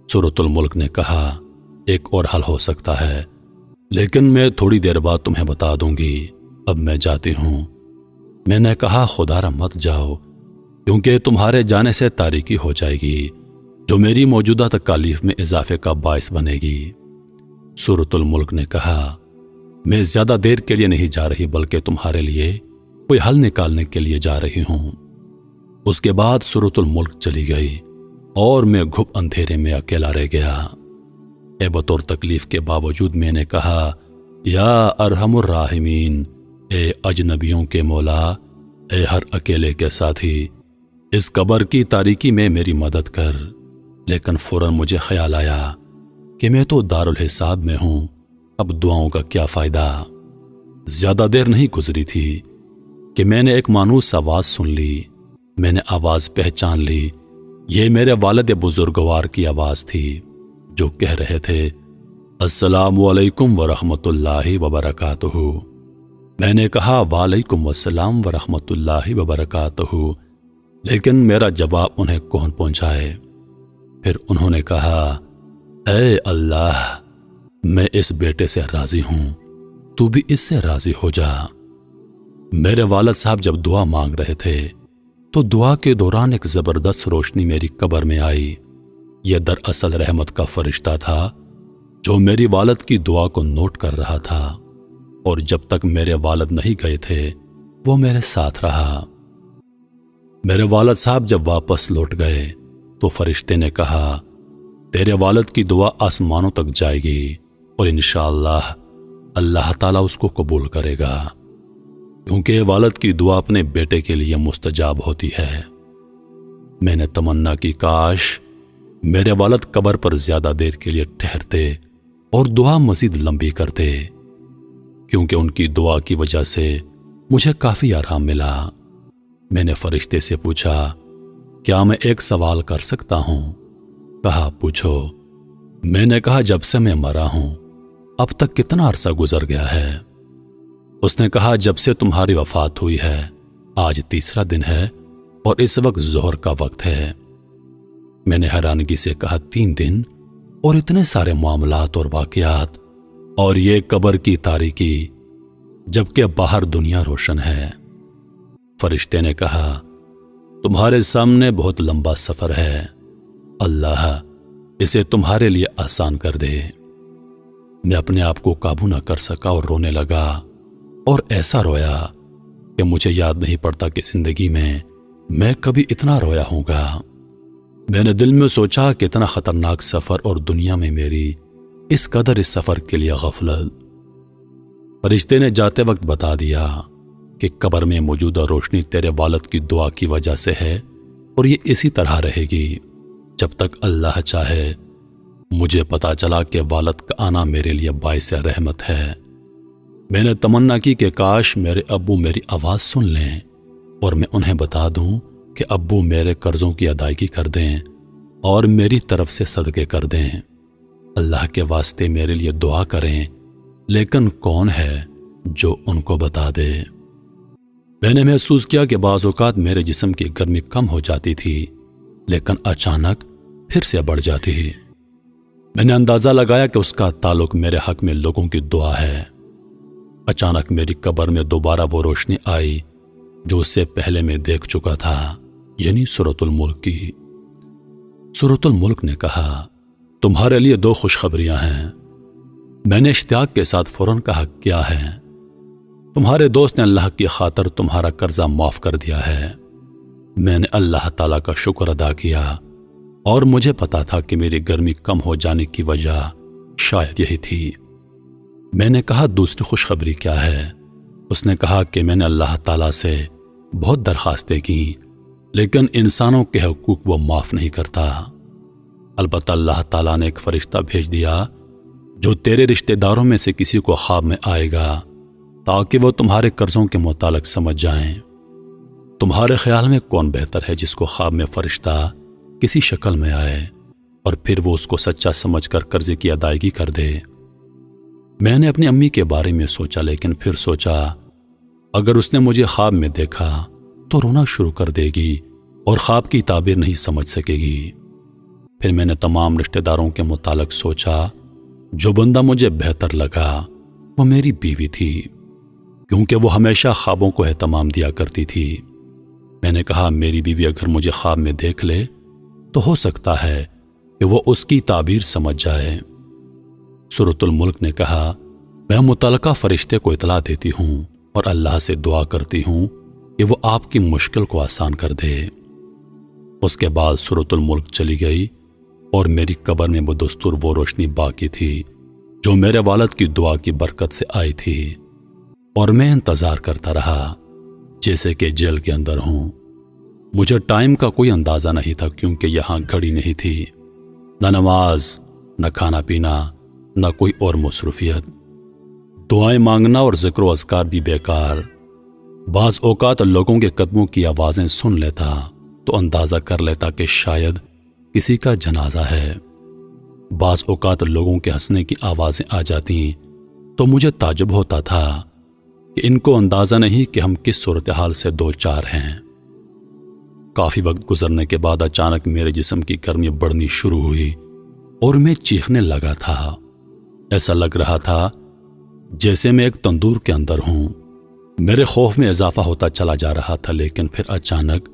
سورۃ الملک نے کہا، ایک اور حل ہو سکتا ہے، لیکن میں تھوڑی دیر بعد تمہیں بتا دوں گی، اب میں جاتی ہوں۔ میں نے کہا، خدا را مت جاؤ، کیونکہ تمہارے جانے سے تاریکی ہو جائے گی جو میری موجودہ تکالیف میں اضافے کا باعث بنے گی۔ سورۃ الملک نے کہا، میں زیادہ دیر کے لیے نہیں جا رہی بلکہ تمہارے لیے کوئی حل نکالنے کے لیے جا رہی ہوں۔ اس کے بعد سورۃ الملک چلی گئی اور میں گھپ اندھیرے میں اکیلا رہ گیا۔ اے بطور تکلیف کے باوجود میں نے کہا، یا ارحم الراحمین، اے اجنبیوں کے مولا، اے ہر اکیلے کے ساتھی، اس قبر کی تاریکی میں میری مدد کر۔ لیکن فوراً مجھے خیال آیا کہ میں تو دارالحساب میں ہوں، اب دعاؤں کا کیا فائدہ؟ زیادہ دیر نہیں گزری تھی کہ میں نے ایک مانوس آواز سن لی۔ میں نے آواز پہچان لی، یہ میرے والد بزرگوار کی آواز تھی جو کہہ رہے تھے، السلام علیکم ورحمۃ اللہ وبرکاتہ۔ میں نے کہا، وعلیکم السلام ورحمۃ اللہ وبرکاتہ، لیکن میرا جواب انہیں کون پہنچائے؟ پھر انہوں نے کہا، اے اللہ، میں اس بیٹے سے راضی ہوں، تو بھی اس سے راضی ہو جا۔ میرے والد صاحب جب دعا مانگ رہے تھے تو دعا کے دوران ایک زبردست روشنی میری قبر میں آئی۔ یہ دراصل رحمت کا فرشتہ تھا جو میری والد کی دعا کو نوٹ کر رہا تھا، اور جب تک میرے والد نہیں گئے تھے وہ میرے ساتھ رہا۔ میرے والد صاحب جب واپس لوٹ گئے تو فرشتے نے کہا، تیرے والد کی دعا آسمانوں تک جائے گی اور انشاءاللہ اللہ تعالیٰ اس کو قبول کرے گا، کیونکہ والد کی دعا اپنے بیٹے کے لیے مستجاب ہوتی ہے۔ میں نے تمنا کی کاش میرے والد قبر پر زیادہ دیر کے لیے ٹھہرتے اور دعا مزید لمبی کرتے، کیونکہ ان کی دعا کی وجہ سے مجھے کافی آرام ملا۔ میں نے فرشتے سے پوچھا، کیا میں ایک سوال کر سکتا ہوں؟ کہا، پوچھو۔ میں نے کہا، جب سے میں مرا ہوں اب تک کتنا عرصہ گزر گیا ہے؟ اس نے کہا، جب سے تمہاری وفات ہوئی ہے آج تیسرا دن ہے اور اس وقت ظہر کا وقت ہے۔ میں نے حیرانگی سے کہا، 3 دن اور اتنے سارے معاملات اور واقعات اور یہ قبر کی تاریکی جبکہ باہر دنیا روشن ہے۔ فرشتے نے کہا، تمہارے سامنے بہت لمبا سفر ہے، اللہ اسے تمہارے لیے آسان کر دے۔ میں اپنے آپ کو قابو نہ کر سکا اور رونے لگا، اور ایسا رویا کہ مجھے یاد نہیں پڑتا کہ زندگی میں کبھی اتنا رویا ہوں گا۔ میں نے دل میں سوچا کہ اتنا خطرناک سفر اور دنیا میں میری اس قدر اس سفر کے لیے غفلت۔ فرشتے نے جاتے وقت بتا دیا کہ قبر میں موجودہ روشنی تیرے والد کی دعا کی وجہ سے ہے، اور یہ اسی طرح رہے گی جب تک اللہ چاہے۔ مجھے پتا چلا کہ والد کا آنا میرے لیے باعث رحمت ہے۔ میں نے تمنا کی کہ کاش میرے ابو میری آواز سن لیں اور میں انہیں بتا دوں کہ ابو میرے قرضوں کی ادائیگی کر دیں اور میری طرف سے صدقے کر دیں، اللہ کے واسطے میرے لیے دعا کریں، لیکن کون ہے جو ان کو بتا دے؟ میں نے محسوس کیا کہ بعض اوقات میرے جسم کی گرمی کم ہو جاتی تھی لیکن اچانک پھر سے بڑھ جاتی۔ میں نے اندازہ لگایا کہ اس کا تعلق میرے حق میں لوگوں کی دعا ہے۔ اچانک میری قبر میں دوبارہ وہ روشنی آئی جو اس سے پہلے میں دیکھ چکا تھا، یعنی سورۃ الملک کی۔ سورۃ الملک نے کہا، تمہارے لیے 2 خوشخبریاں ہیں۔ میں نے اشتیاق کے ساتھ فوراً کہا، کیا ہے؟ تمہارے دوست نے اللہ کی خاطر تمہارا قرضہ معاف کر دیا ہے۔ میں نے اللہ تعالیٰ کا شکر ادا کیا، اور مجھے پتا تھا کہ میری گرمی کم ہو جانے کی وجہ شاید یہی تھی۔ میں نے کہا، دوسری خوشخبری کیا ہے؟ اس نے کہا کہ میں نے اللہ تعالیٰ سے بہت درخواستیں کی، لیکن انسانوں کے حقوق وہ معاف نہیں کرتا۔ البتہ اللہ تعالیٰ نے ایک فرشتہ بھیج دیا جو تیرے رشتہ داروں میں سے کسی کو خواب میں آئے گا تاکہ وہ تمہارے قرضوں کے متعلق سمجھ جائیں۔ تمہارے خیال میں کون بہتر ہے، جس کو خواب میں فرشتہ کسی شکل میں آئے اور پھر وہ اس کو سچا سمجھ کر قرضے کی ادائیگی کر دے؟ میں نے اپنی امی کے بارے میں سوچا، لیکن پھر سوچا اگر اس نے مجھے خواب میں دیکھا تو رونا شروع کر دے گی اور خواب کی تعبیر نہیں سمجھ سکے گی۔ پھر میں نے تمام رشتہ داروں کے متعلق سوچا، جو بندہ مجھے بہتر لگا وہ میری بیوی تھی، کیونکہ وہ ہمیشہ خوابوں کو اہتمام دیا کرتی تھی۔ میں نے کہا، میری بیوی اگر مجھے خواب میں دیکھ لے تو ہو سکتا ہے کہ وہ اس کی تعبیر سمجھ جائے۔ سورۃ الملک نے کہا، میں متعلقہ فرشتے کو اطلاع دیتی ہوں اور اللہ سے دعا کرتی ہوں کہ وہ آپ کی مشکل کو آسان کر دے۔ اس کے بعد سورۃ الملک چلی گئی اور میری قبر میں بدستور وہ روشنی باقی تھی جو میرے والد کی دعا کی برکت سے آئی تھی، اور میں انتظار کرتا رہا جیسے کہ جیل کے اندر ہوں۔ مجھے ٹائم کا کوئی اندازہ نہیں تھا، کیونکہ یہاں گھڑی نہیں تھی، نہ نماز، نہ کھانا پینا، نہ کوئی اور مصروفیت۔ دعائیں مانگنا اور ذکر و اذکار بھی بیکار۔ بعض اوقات لوگوں کے قدموں کی آوازیں سن لیتا تو اندازہ کر لیتا کہ شاید کسی کا جنازہ ہے۔ بعض اوقات لوگوں کے ہنسنے کی آوازیں آ جاتی تو مجھے تعجب ہوتا تھا کہ ان کو اندازہ نہیں کہ ہم کس صورتحال سے دو چار ہیں۔ کافی وقت گزرنے کے بعد اچانک میرے جسم کی گرمی بڑھنی شروع ہوئی اور میں چیخنے لگا تھا۔ ایسا لگ رہا تھا جیسے میں ایک تندور کے اندر ہوں۔ میرے خوف میں اضافہ ہوتا چلا جا رہا تھا، لیکن پھر اچانک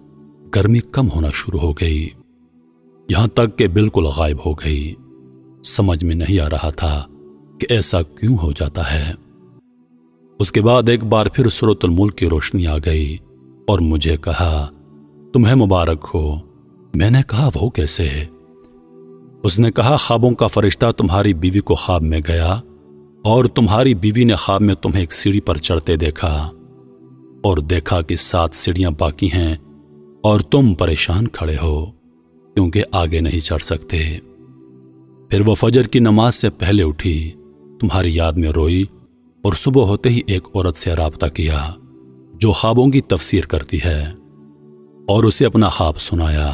گرمی کم ہونا شروع ہو گئی، یہاں تک کہ بالکل غائب ہو گئی۔ سمجھ میں نہیں آ رہا تھا کہ ایسا کیوں ہو جاتا ہے۔ اس کے بعد ایک بار پھر سورۃ الملک کی روشنی آ گئی اور مجھے کہا، تمہیں مبارک ہو۔ میں نے کہا، وہ کیسے؟ اس نے کہا، خوابوں کا فرشتہ تمہاری بیوی کو خواب میں گیا اور تمہاری بیوی نے خواب میں تمہیں ایک سیڑھی پر چڑھتے دیکھا اور دیکھا کہ 7 سیڑھیاں باقی ہیں اور تم پریشان کھڑے ہو کیونکہ آگے نہیں چڑھ سکتے۔ پھر وہ فجر کی نماز سے پہلے اٹھی، تمہاری یاد میں روئی اور صبح ہوتے ہی ایک عورت سے رابطہ کیا جو خوابوں کی تفسیر کرتی ہے اور اسے اپنا خواب سنایا۔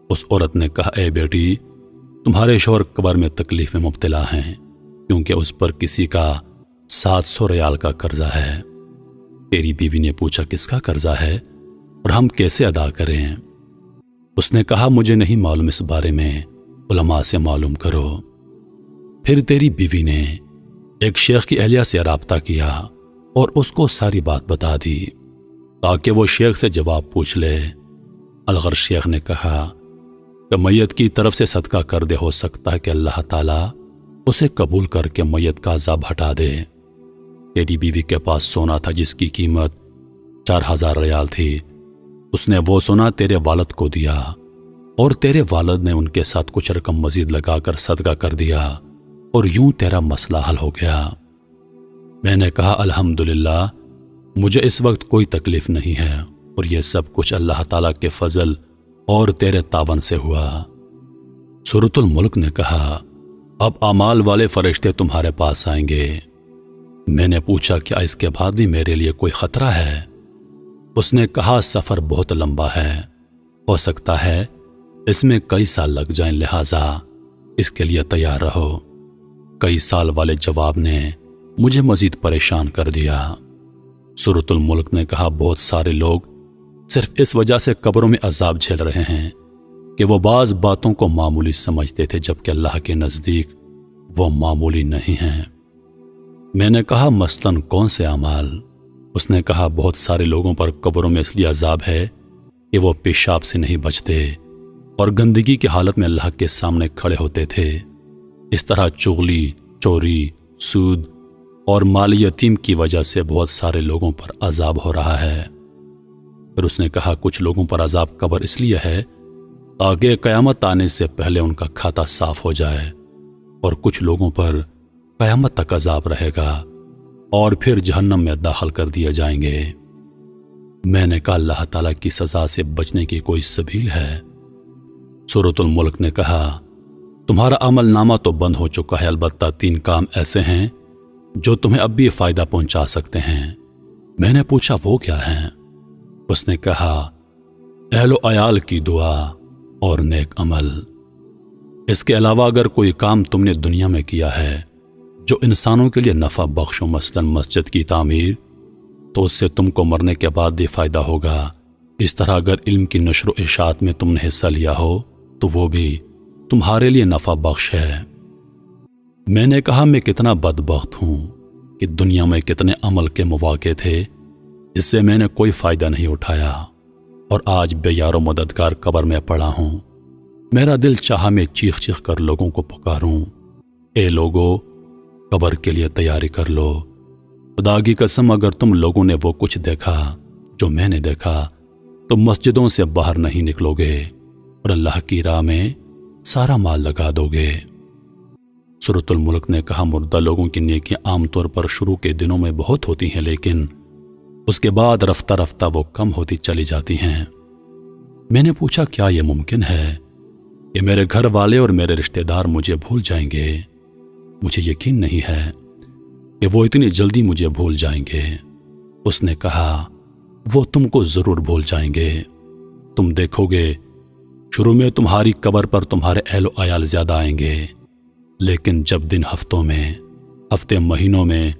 اس عورت نے کہا، اے بیٹی، تمہارے شوہر قبر میں تکلیف میں مبتلا ہیں کیونکہ اس پر کسی کا 700 ریال کا قرضہ ہے۔ تیری بیوی نے پوچھا، کس کا قرضہ ہے اور ہم کیسے ادا کریں؟ اس نے کہا، مجھے نہیں معلوم، اس بارے میں علماء سے معلوم کرو۔ پھر تیری بیوی نے ایک شیخ کی اہلیہ سے رابطہ کیا اور اس کو ساری بات بتا دی تاکہ وہ شیخ سے جواب پوچھ لے۔ الغر شیخ نے کہا کہ میت کی طرف سے صدقہ کر دے، ہو سکتا ہے کہ اللہ تعالیٰ اسے قبول کر کے میت کا عذاب ہٹا دے۔ تیری بیوی کے پاس سونا تھا جس کی قیمت 4000 ریال تھی۔ اس نے وہ سونا تیرے والد کو دیا اور تیرے والد نے ان کے ساتھ کچھ رقم مزید لگا کر صدقہ کر دیا اور یوں تیرا مسئلہ حل ہو گیا۔ میں نے کہا، الحمدللہ، مجھے اس وقت کوئی تکلیف نہیں ہے اور یہ سب کچھ اللہ تعالیٰ کے فضل اور تیرے تعاون سے ہوا۔ سورۃ الملک نے کہا، اب اعمال والے فرشتے تمہارے پاس آئیں گے۔ میں نے پوچھا، کیا اس کے بعد بھی میرے لیے کوئی خطرہ ہے؟ اس نے کہا، سفر بہت لمبا ہے، ہو سکتا ہے اس میں کئی سال لگ جائیں، لہٰذا اس کے لیے تیار رہو۔ کئی سال والے جواب نے مجھے مزید پریشان کر دیا۔ سورۃ الملک نے کہا، بہت سارے لوگ صرف اس وجہ سے قبروں میں عذاب جھیل رہے ہیں کہ وہ بعض باتوں کو معمولی سمجھتے تھے جبکہ اللہ کے نزدیک وہ معمولی نہیں ہیں۔ میں نے کہا، مثلاً کون سے اعمال؟ اس نے کہا، بہت سارے لوگوں پر قبروں میں اس لیے عذاب ہے کہ وہ پیشاب سے نہیں بچتے اور گندگی کی حالت میں اللہ کے سامنے کھڑے ہوتے تھے۔ اس طرح چغلی، چوری، سود اور مال یتیم کی وجہ سے بہت سارے لوگوں پر عذاب ہو رہا ہے۔ پھر اس نے کہا، کچھ لوگوں پر عذاب قبر اس لیے ہے تاکہ قیامت آنے سے پہلے ان کا کھاتا صاف ہو جائے، اور کچھ لوگوں پر قیامت تک عذاب رہے گا اور پھر جہنم میں داخل کر دیے جائیں گے۔ میں نے کہا، اللہ تعالیٰ کی سزا سے بچنے کی کوئی سبیل ہے؟ سورۃ الملک نے کہا، تمہارا عمل نامہ تو بند ہو چکا ہے، البتہ 3 کام ایسے ہیں جو تمہیں اب بھی فائدہ پہنچا سکتے ہیں۔ میں نے پوچھا، وہ کیا ہیں؟ اس نے کہا، اہل و عیال کی دعا اور نیک عمل۔ اس کے علاوہ اگر کوئی کام تم نے دنیا میں کیا ہے جو انسانوں کے لیے نفع بخش ہو، مثلاً مسجد کی تعمیر، تو اس سے تم کو مرنے کے بعد بھی فائدہ ہوگا۔ اس طرح اگر علم کی نشر و اشاعت میں تم نے حصہ لیا ہو تو وہ بھی تمہارے لیے نفع بخش ہے۔ میں نے کہا، میں کتنا بدبخت ہوں کہ دنیا میں کتنے عمل کے مواقع تھے جس سے میں نے کوئی فائدہ نہیں اٹھایا اور آج بے یار و مددگار قبر میں پڑا ہوں۔ میرا دل چاہا میں چیخ چیخ کر لوگوں کو پکاروں، اے لوگو، قبر کے لیے تیاری کر لو۔ خدا کی قسم، اگر تم لوگوں نے وہ کچھ دیکھا جو میں نے دیکھا تو مسجدوں سے باہر نہیں نکلو گے اور اللہ کی راہ میں سارا مال لگا دو گے۔ سورۃ الملک نے کہا، مردہ لوگوں کی نیکیاں عام طور پر شروع کے دنوں میں بہت ہوتی ہیں، لیکن اس کے بعد رفتہ رفتہ وہ کم ہوتی چلی جاتی ہیں۔ میں نے پوچھا، کیا یہ ممکن ہے کہ میرے گھر والے اور میرے رشتہ دار مجھے بھول جائیں گے؟ مجھے یقین نہیں ہے کہ وہ اتنی جلدی مجھے بھول جائیں گے۔ اس نے کہا، وہ تم کو ضرور بھول جائیں گے۔ تم دیکھو گے شروع میں تمہاری قبر پر تمہارے اہل و عیال زیادہ آئیں گے، لیکن جب دن ہفتوں میں، ہفتے مہینوں میں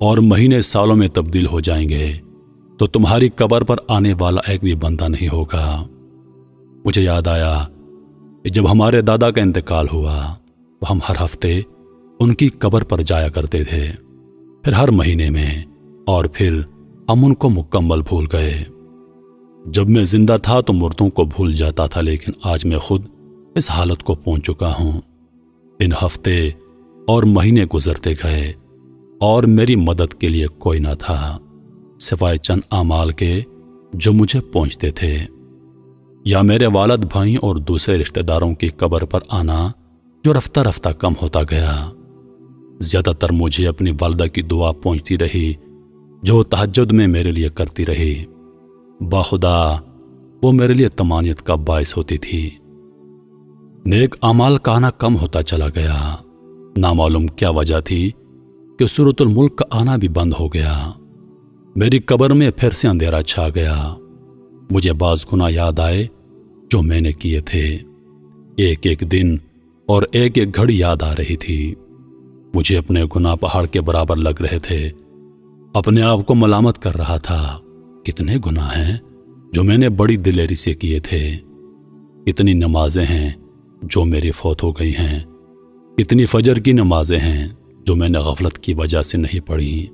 اور مہینے سالوں میں تبدیل ہو جائیں گے تو تمہاری قبر پر آنے والا ایک بھی بندہ نہیں ہوگا۔ مجھے یاد آیا کہ جب ہمارے دادا کا انتقال ہوا تو ہم ہر ہفتے ان کی قبر پر جایا کرتے تھے، پھر ہر مہینے میں، اور پھر ہم ان کو مکمل بھول گئے۔ جب میں زندہ تھا تو مردوں کو بھول جاتا تھا، لیکن آج میں خود اس حالت کو پہنچ چکا ہوں۔ ان ہفتے اور مہینے گزرتے گئے اور میری مدد کے لیے کوئی نہ تھا سوائے چند اعمال کے جو مجھے پہنچتے تھے، یا میرے والد بھائی اور دوسرے رشتہ داروں کی قبر پر آنا جو رفتہ رفتہ کم ہوتا گیا۔ زیادہ تر مجھے اپنی والدہ کی دعا پہنچتی رہی جو تہجد میں میرے لیے کرتی رہی۔ باخدا وہ میرے لیے طمانینت کا باعث ہوتی تھی۔ نیک اعمال کا آنا کم ہوتا چلا گیا۔ نامعلوم کیا وجہ تھی کہ سورۃ الملک کا آنا بھی بند ہو گیا۔ میری قبر میں پھر سے اندھیرا چھا گیا۔ مجھے بعض گناہ یاد آئے جو میں نے کیے تھے۔ ایک ایک دن اور ایک ایک گھڑی یاد آ رہی تھی۔ مجھے اپنے گناہ پہاڑ کے برابر لگ رہے تھے۔ اپنے آپ کو ملامت کر رہا تھا، کتنے گناہ ہیں جو میں نے بڑی دلیری سے کیے تھے، کتنی نمازیں ہیں جو میری فوت ہو گئی ہیں، کتنی فجر کی نمازیں ہیں جو میں نے غفلت کی وجہ سے نہیں پڑھی۔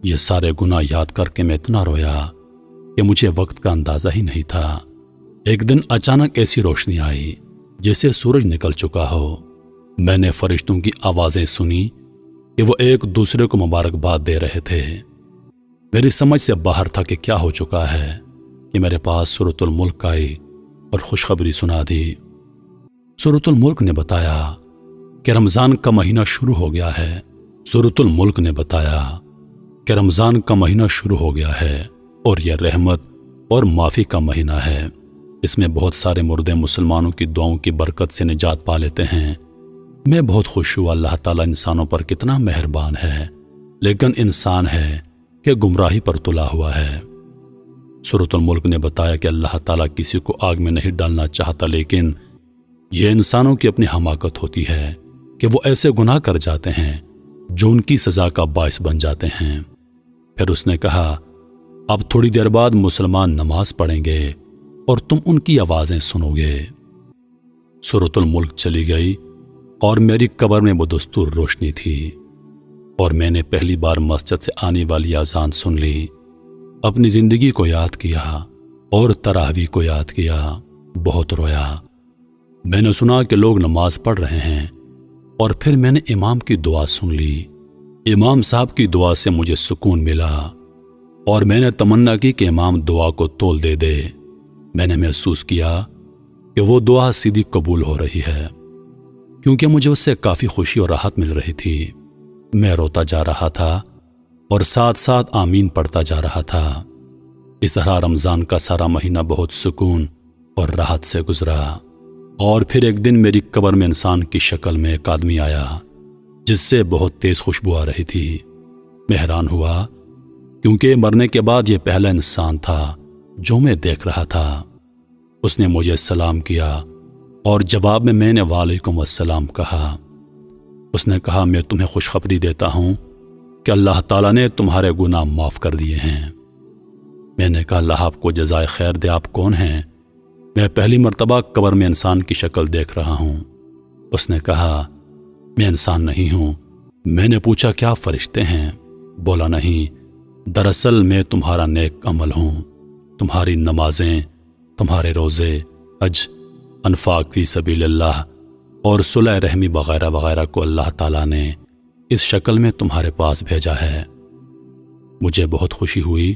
یہ سارے گناہ یاد کر کے میں اتنا رویا کہ مجھے وقت کا اندازہ ہی نہیں تھا۔ ایک دن اچانک ایسی روشنی آئی جیسے سورج نکل چکا ہو۔ میں نے فرشتوں کی آوازیں سنی کہ وہ ایک دوسرے کو مبارکباد دے رہے تھے۔ میری سمجھ سے باہر تھا کہ کیا ہو چکا ہے کہ میرے پاس سورۃ الملک آئی اور خوشخبری سنا دی۔ سورۃ الملک نے بتایا کہ رمضان کا مہینہ شروع ہو گیا ہے۔ سورۃ الملک نے بتایا کہ رمضان کا مہینہ شروع ہو گیا ہے اور یہ رحمت اور معافی کا مہینہ ہے۔ اس میں بہت سارے مردے مسلمانوں کی دعاؤں کی برکت سے نجات پا لیتے ہیں۔ میں بہت خوش ہوا۔ اللہ تعالیٰ انسانوں پر کتنا مہربان ہے، لیکن انسان ہے کہ گمراہی پر تلا ہوا ہے۔ سورۃ الملک نے بتایا کہ اللہ تعالیٰ کسی کو آگ میں نہیں ڈالنا چاہتا، لیکن یہ انسانوں کی اپنی حماقت ہوتی ہے کہ وہ ایسے گناہ کر جاتے ہیں جو ان کی سزا کا باعث بن جاتے ہیں۔ پھر اس نے کہا، اب تھوڑی دیر بعد مسلمان نماز پڑھیں گے اور تم ان کی آوازیں سنو گے۔ سورۃ الملک چلی گئی اور میری قبر میں بدستور روشنی تھی، اور میں نے پہلی بار مسجد سے آنے والی اذان سن لی۔ اپنی زندگی کو یاد کیا اور تراویح کو یاد کیا، بہت رویا۔ میں نے سنا کہ لوگ نماز پڑھ رہے ہیں، اور پھر میں نے امام کی دعا سن لی۔ امام صاحب کی دعا سے مجھے سکون ملا، اور میں نے تمنا کی کہ امام دعا کو تول دے دے۔ میں نے محسوس کیا کہ وہ دعا سیدھی قبول ہو رہی ہے، کیونکہ مجھے اس سے کافی خوشی اور راحت مل رہی تھی۔ میں روتا جا رہا تھا اور ساتھ ساتھ آمین پڑھتا جا رہا تھا۔ اس طرح رمضان کا سارا مہینہ بہت سکون اور راحت سے گزرا۔ اور پھر ایک دن میری قبر میں انسان کی شکل میں ایک آدمی آیا جس سے بہت تیز خوشبو آ رہی تھی۔ میں حیران ہوا کیونکہ مرنے کے بعد یہ پہلا انسان تھا جو میں دیکھ رہا تھا۔ اس نے مجھے سلام کیا اور جواب میں نے وعلیکم السلام کہا۔ اس نے کہا، میں تمہیں خوشخبری دیتا ہوں کہ اللہ تعالیٰ نے تمہارے گناہ معاف کر دیے ہیں۔ میں نے کہا، اللہ آپ کو جزائے خیر دے، آپ کون ہیں؟ میں پہلی مرتبہ قبر میں انسان کی شکل دیکھ رہا ہوں۔ اس نے کہا، میں انسان نہیں ہوں۔ میں نے پوچھا، کیا فرشتے ہیں؟ بولا، نہیں، دراصل میں تمہارا نیک عمل ہوں۔ تمہاری نمازیں، تمہارے روزے، حج، انفاق فی سبیل اللہ اور صلح رحمی وغیرہ وغیرہ کو اللہ تعالیٰ نے اس شکل میں تمہارے پاس بھیجا ہے۔ مجھے بہت خوشی ہوئی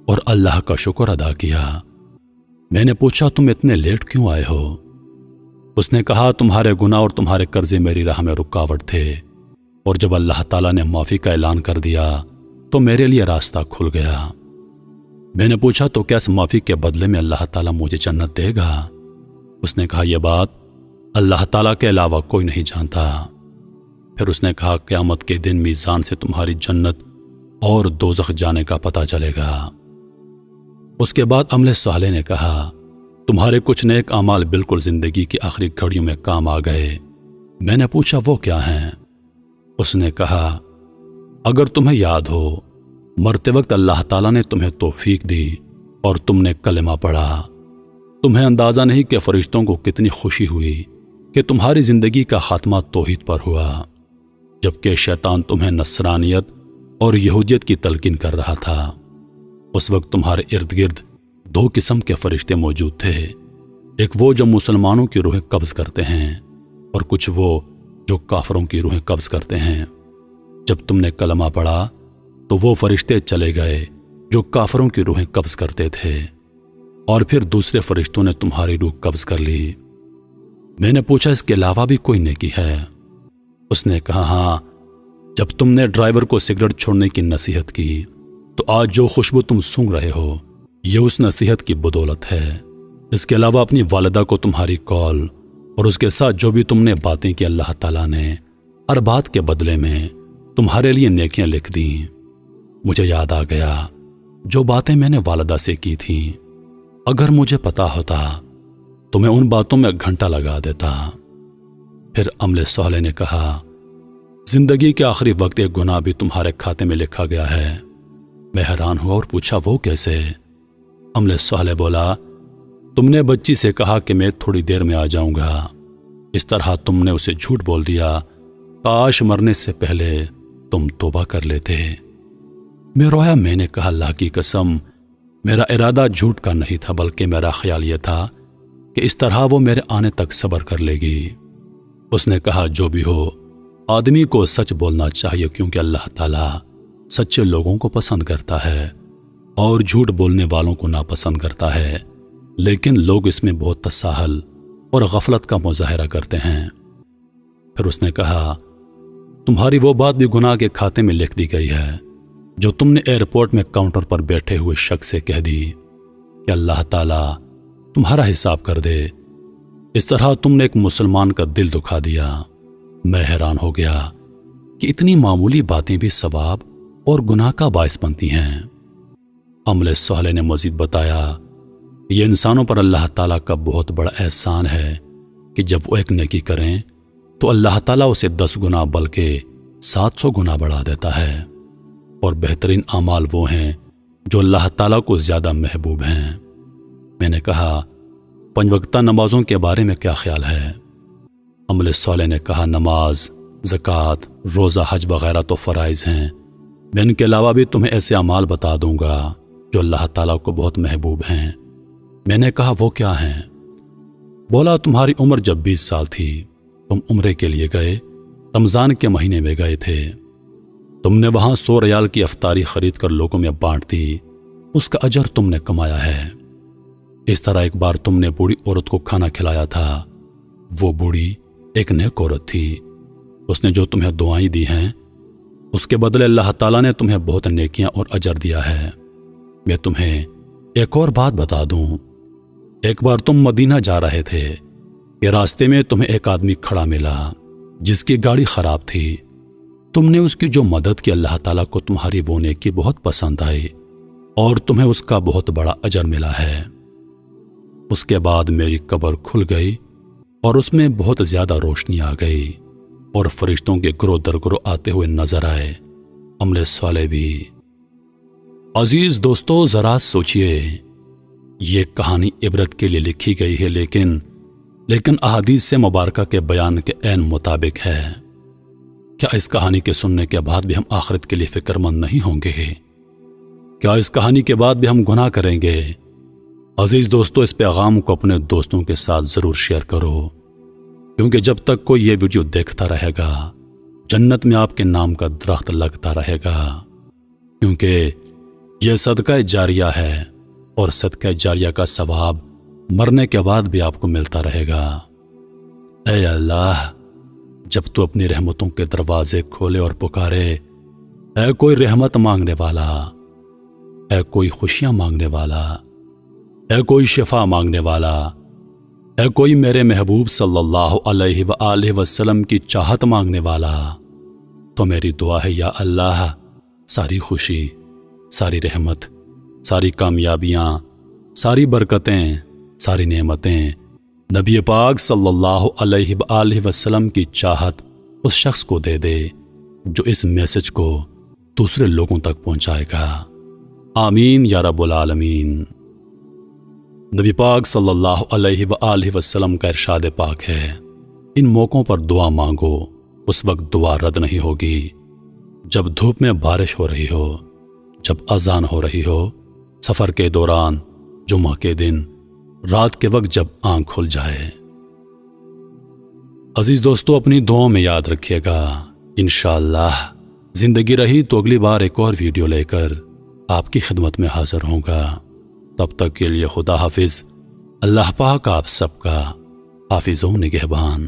اور اللہ کا شکر ادا کیا۔ میں نے پوچھا، تم اتنے لیٹ کیوں آئے ہو؟ اس نے کہا، تمہارے گناہ اور تمہارے قرضے میری راہ میں رکاوٹ تھے، اور جب اللہ تعالیٰ نے معافی کا اعلان کر دیا تو میرے لیے راستہ کھل گیا۔ میں نے پوچھا، تو کیا اس معافی کے بدلے میں اللہ تعالیٰ مجھے جنت دے گا؟ اس نے کہا، یہ بات اللہ تعالیٰ کے علاوہ کوئی نہیں جانتا۔ پھر اس نے کہا، قیامت کے دن میزان سے تمہاری جنت اور دوزخ جانے کا پتہ چلے گا۔ اس کے بعد عمل صالح نے کہا، تمہارے کچھ نیک اعمال بالکل زندگی کی آخری گھڑیوں میں کام آ گئے۔ میں نے پوچھا، وہ کیا ہیں؟ اس نے کہا، اگر تمہیں یاد ہو، مرتے وقت اللہ تعالیٰ نے تمہیں توفیق دی اور تم نے کلمہ پڑھا۔ تمہیں اندازہ نہیں کہ فرشتوں کو کتنی خوشی ہوئی کہ تمہاری زندگی کا خاتمہ توحید پر ہوا، جبکہ شیطان تمہیں نصرانیت اور یہودیت کی تلقین کر رہا تھا۔ اس وقت تمہارے ارد گرد دو قسم کے فرشتے موجود تھے، ایک وہ جو مسلمانوں کی روحیں قبض کرتے ہیں اور کچھ وہ جو کافروں کی روحیں قبض کرتے ہیں۔ جب تم نے کلمہ پڑھا تو وہ فرشتے چلے گئے جو کافروں کی روحیں قبض کرتے تھے، اور پھر دوسرے فرشتوں نے تمہاری روح قبض کر لی۔ میں نے پوچھا اس کے علاوہ بھی کوئی نیکی ہے؟ اس نے کہا ہاں، جب تم نے ڈرائیور کو سگریٹ چھوڑنے کی نصیحت کی تو آج جو خوشبو تم سونگھ رہے ہو یہ اس نصیحت کی بدولت ہے۔ اس کے علاوہ اپنی والدہ کو تمہاری کال اور اس کے ساتھ جو بھی تم نے باتیں کی، اللہ تعالیٰ نے ہر بات کے بدلے میں تمہارے لیے نیکیاں لکھ دیں۔ مجھے یاد آ گیا جو باتیں میں نے والدہ سے کی تھیں، اگر مجھے پتا ہوتا تو میں ان باتوں میں گھنٹہ لگا دیتا۔ پھر عمل صالح نے کہا زندگی کے آخری وقت ایک گناہ بھی تمہارے کھاتے میں لکھا گیا ہے۔ میں حیران ہوا اور پوچھا وہ کیسے؟ عمل صالح بولا تم نے بچی سے کہا کہ میں تھوڑی دیر میں آ جاؤں گا، اس طرح تم نے اسے جھوٹ بول دیا، کاش مرنے سے پہلے تم توبہ کر لیتے۔ میں رویا، میں نے کہا اللہ کی قسم میرا ارادہ جھوٹ کا نہیں تھا، بلکہ میرا خیال یہ تھا کہ اس طرح وہ میرے آنے تک صبر کر لے گی۔ اس نے کہا جو بھی ہو آدمی کو سچ بولنا چاہیے، کیونکہ اللہ تعالیٰ سچے لوگوں کو پسند کرتا ہے اور جھوٹ بولنے والوں کو ناپسند کرتا ہے، لیکن لوگ اس میں بہت تساہل اور غفلت کا مظاہرہ کرتے ہیں۔ پھر اس نے کہا تمہاری وہ بات بھی گناہ کے کھاتے میں لکھ دی گئی ہے جو تم نے ایئرپورٹ میں کاؤنٹر پر بیٹھے ہوئے شخص سے کہہ دی کہ اللہ تعالیٰ تمہارا حساب کر دے۔ اس طرح تم نے ایک مسلمان کا دل دکھا دیا۔ میں حیران ہو گیا کہ اتنی معمولی باتیں بھی ثواب اور گناہ کا باعث بنتی ہیں۔ عمل صالح نے مزید بتایا یہ انسانوں پر اللہ تعالیٰ کا بہت بڑا احسان ہے کہ جب وہ ایک نیکی کریں تو اللہ تعالیٰ اسے 10 گنا بلکہ 700 گنا بڑھا دیتا ہے، اور بہترین اعمال وہ ہیں جو اللہ تعالیٰ کو زیادہ محبوب ہیں۔ میں نے کہا 5 وقتہ نمازوں کے بارے میں کیا خیال ہے؟ عمل صالح نے کہا نماز، زکوٰۃ، روزہ، حج وغیرہ تو فرائض ہیں، میں ان کے علاوہ بھی تمہیں ایسے اعمال بتا دوں گا جو اللہ تعالیٰ کو بہت محبوب ہیں۔ میں نے کہا وہ کیا ہیں؟ بولا تمہاری عمر جب 20 سال تھی تم عمرے کے لیے گئے، رمضان کے مہینے میں گئے تھے، تم نے وہاں 100 ریال کی افطاری خرید کر لوگوں میں بانٹ دی، اس کا اجر تم نے کمایا ہے۔ اس طرح ایک بار تم نے بوڑھی عورت کو کھانا کھلایا تھا، وہ بوڑھی ایک نیک عورت تھی، اس نے جو تمہیں دعائیں دی ہیں اس کے بدلے اللہ تعالیٰ نے تمہیں بہت نیکیاں اور اجر دیا ہے۔ میں تمہیں ایک اور بات بتا دوں، ایک بار تم مدینہ جا رہے تھے کہ راستے میں تمہیں ایک آدمی کھڑا ملا جس کی گاڑی خراب تھی، تم نے اس کی جو مدد کی اللہ تعالیٰ کو تمہاری وہ نیکی بہت پسند آئی اور تمہیں اس کا بہت بڑا اجر ملا ہے۔ اس کے بعد میری قبر کھل گئی اور اس میں بہت زیادہ روشنی آ گئی اور فرشتوں کے گروہ در گروہ آتے ہوئے نظر آئے، عمل صالح بھی۔ عزیز دوستو ذرا سوچئے، یہ کہانی عبرت کے لیے لکھی گئی ہے لیکن احادیث مبارکہ کے بیان کے عین مطابق ہے۔ کیا اس کہانی کے سننے کے بعد بھی ہم آخرت کے لیے فکر مند نہیں ہوں گے؟ کیا اس کہانی کے بعد بھی ہم گناہ کریں گے؟ عزیز دوستو اس پیغام کو اپنے دوستوں کے ساتھ ضرور شیئر کرو، کیونکہ جب تک کوئی یہ ویڈیو دیکھتا رہے گا جنت میں آپ کے نام کا درخت لگتا رہے گا، کیونکہ یہ صدقہ جاریہ ہے اور صدقہ جاریہ کا ثواب مرنے کے بعد بھی آپ کو ملتا رہے گا۔ اے اللہ، جب تو اپنی رحمتوں کے دروازے کھولے اور پکارے، اے کوئی رحمت مانگنے والا، اے کوئی خوشیاں مانگنے والا، اے کوئی شفا مانگنے والا، اے کوئی میرے محبوب صلی اللہ علیہ وآلہ وسلم کی چاہت مانگنے والا، تو میری دعا ہے یا اللہ، ساری خوشی، ساری رحمت، ساری کامیابیاں، ساری برکتیں، ساری نعمتیں نبی پاک صلی اللہ علیہ وآلہ وسلم کی چاہت اس شخص کو دے دے جو اس میسج کو دوسرے لوگوں تک پہنچائے گا۔ آمین یا رب العالمین۔ نبی پاک صلی اللہ علیہ وآلہ وسلم کا ارشاد پاک ہے، ان موقعوں پر دعا مانگو، اس وقت دعا رد نہیں ہوگی جب دھوپ میں بارش ہو رہی ہو، جب اذان ہو رہی ہو، سفر کے دوران، جمعہ کے دن رات کے وقت جب آنکھ کھل جائے۔ عزیز دوستو، اپنی دعاؤں میں یاد رکھیے گا۔ انشاءاللہ زندگی رہی تو اگلی بار ایک اور ویڈیو لے کر آپ کی خدمت میں حاضر ہوں گا۔ تب تک کے لیے خدا حافظ۔ اللہ پاک آپ سب کا حافظ و نگہبان۔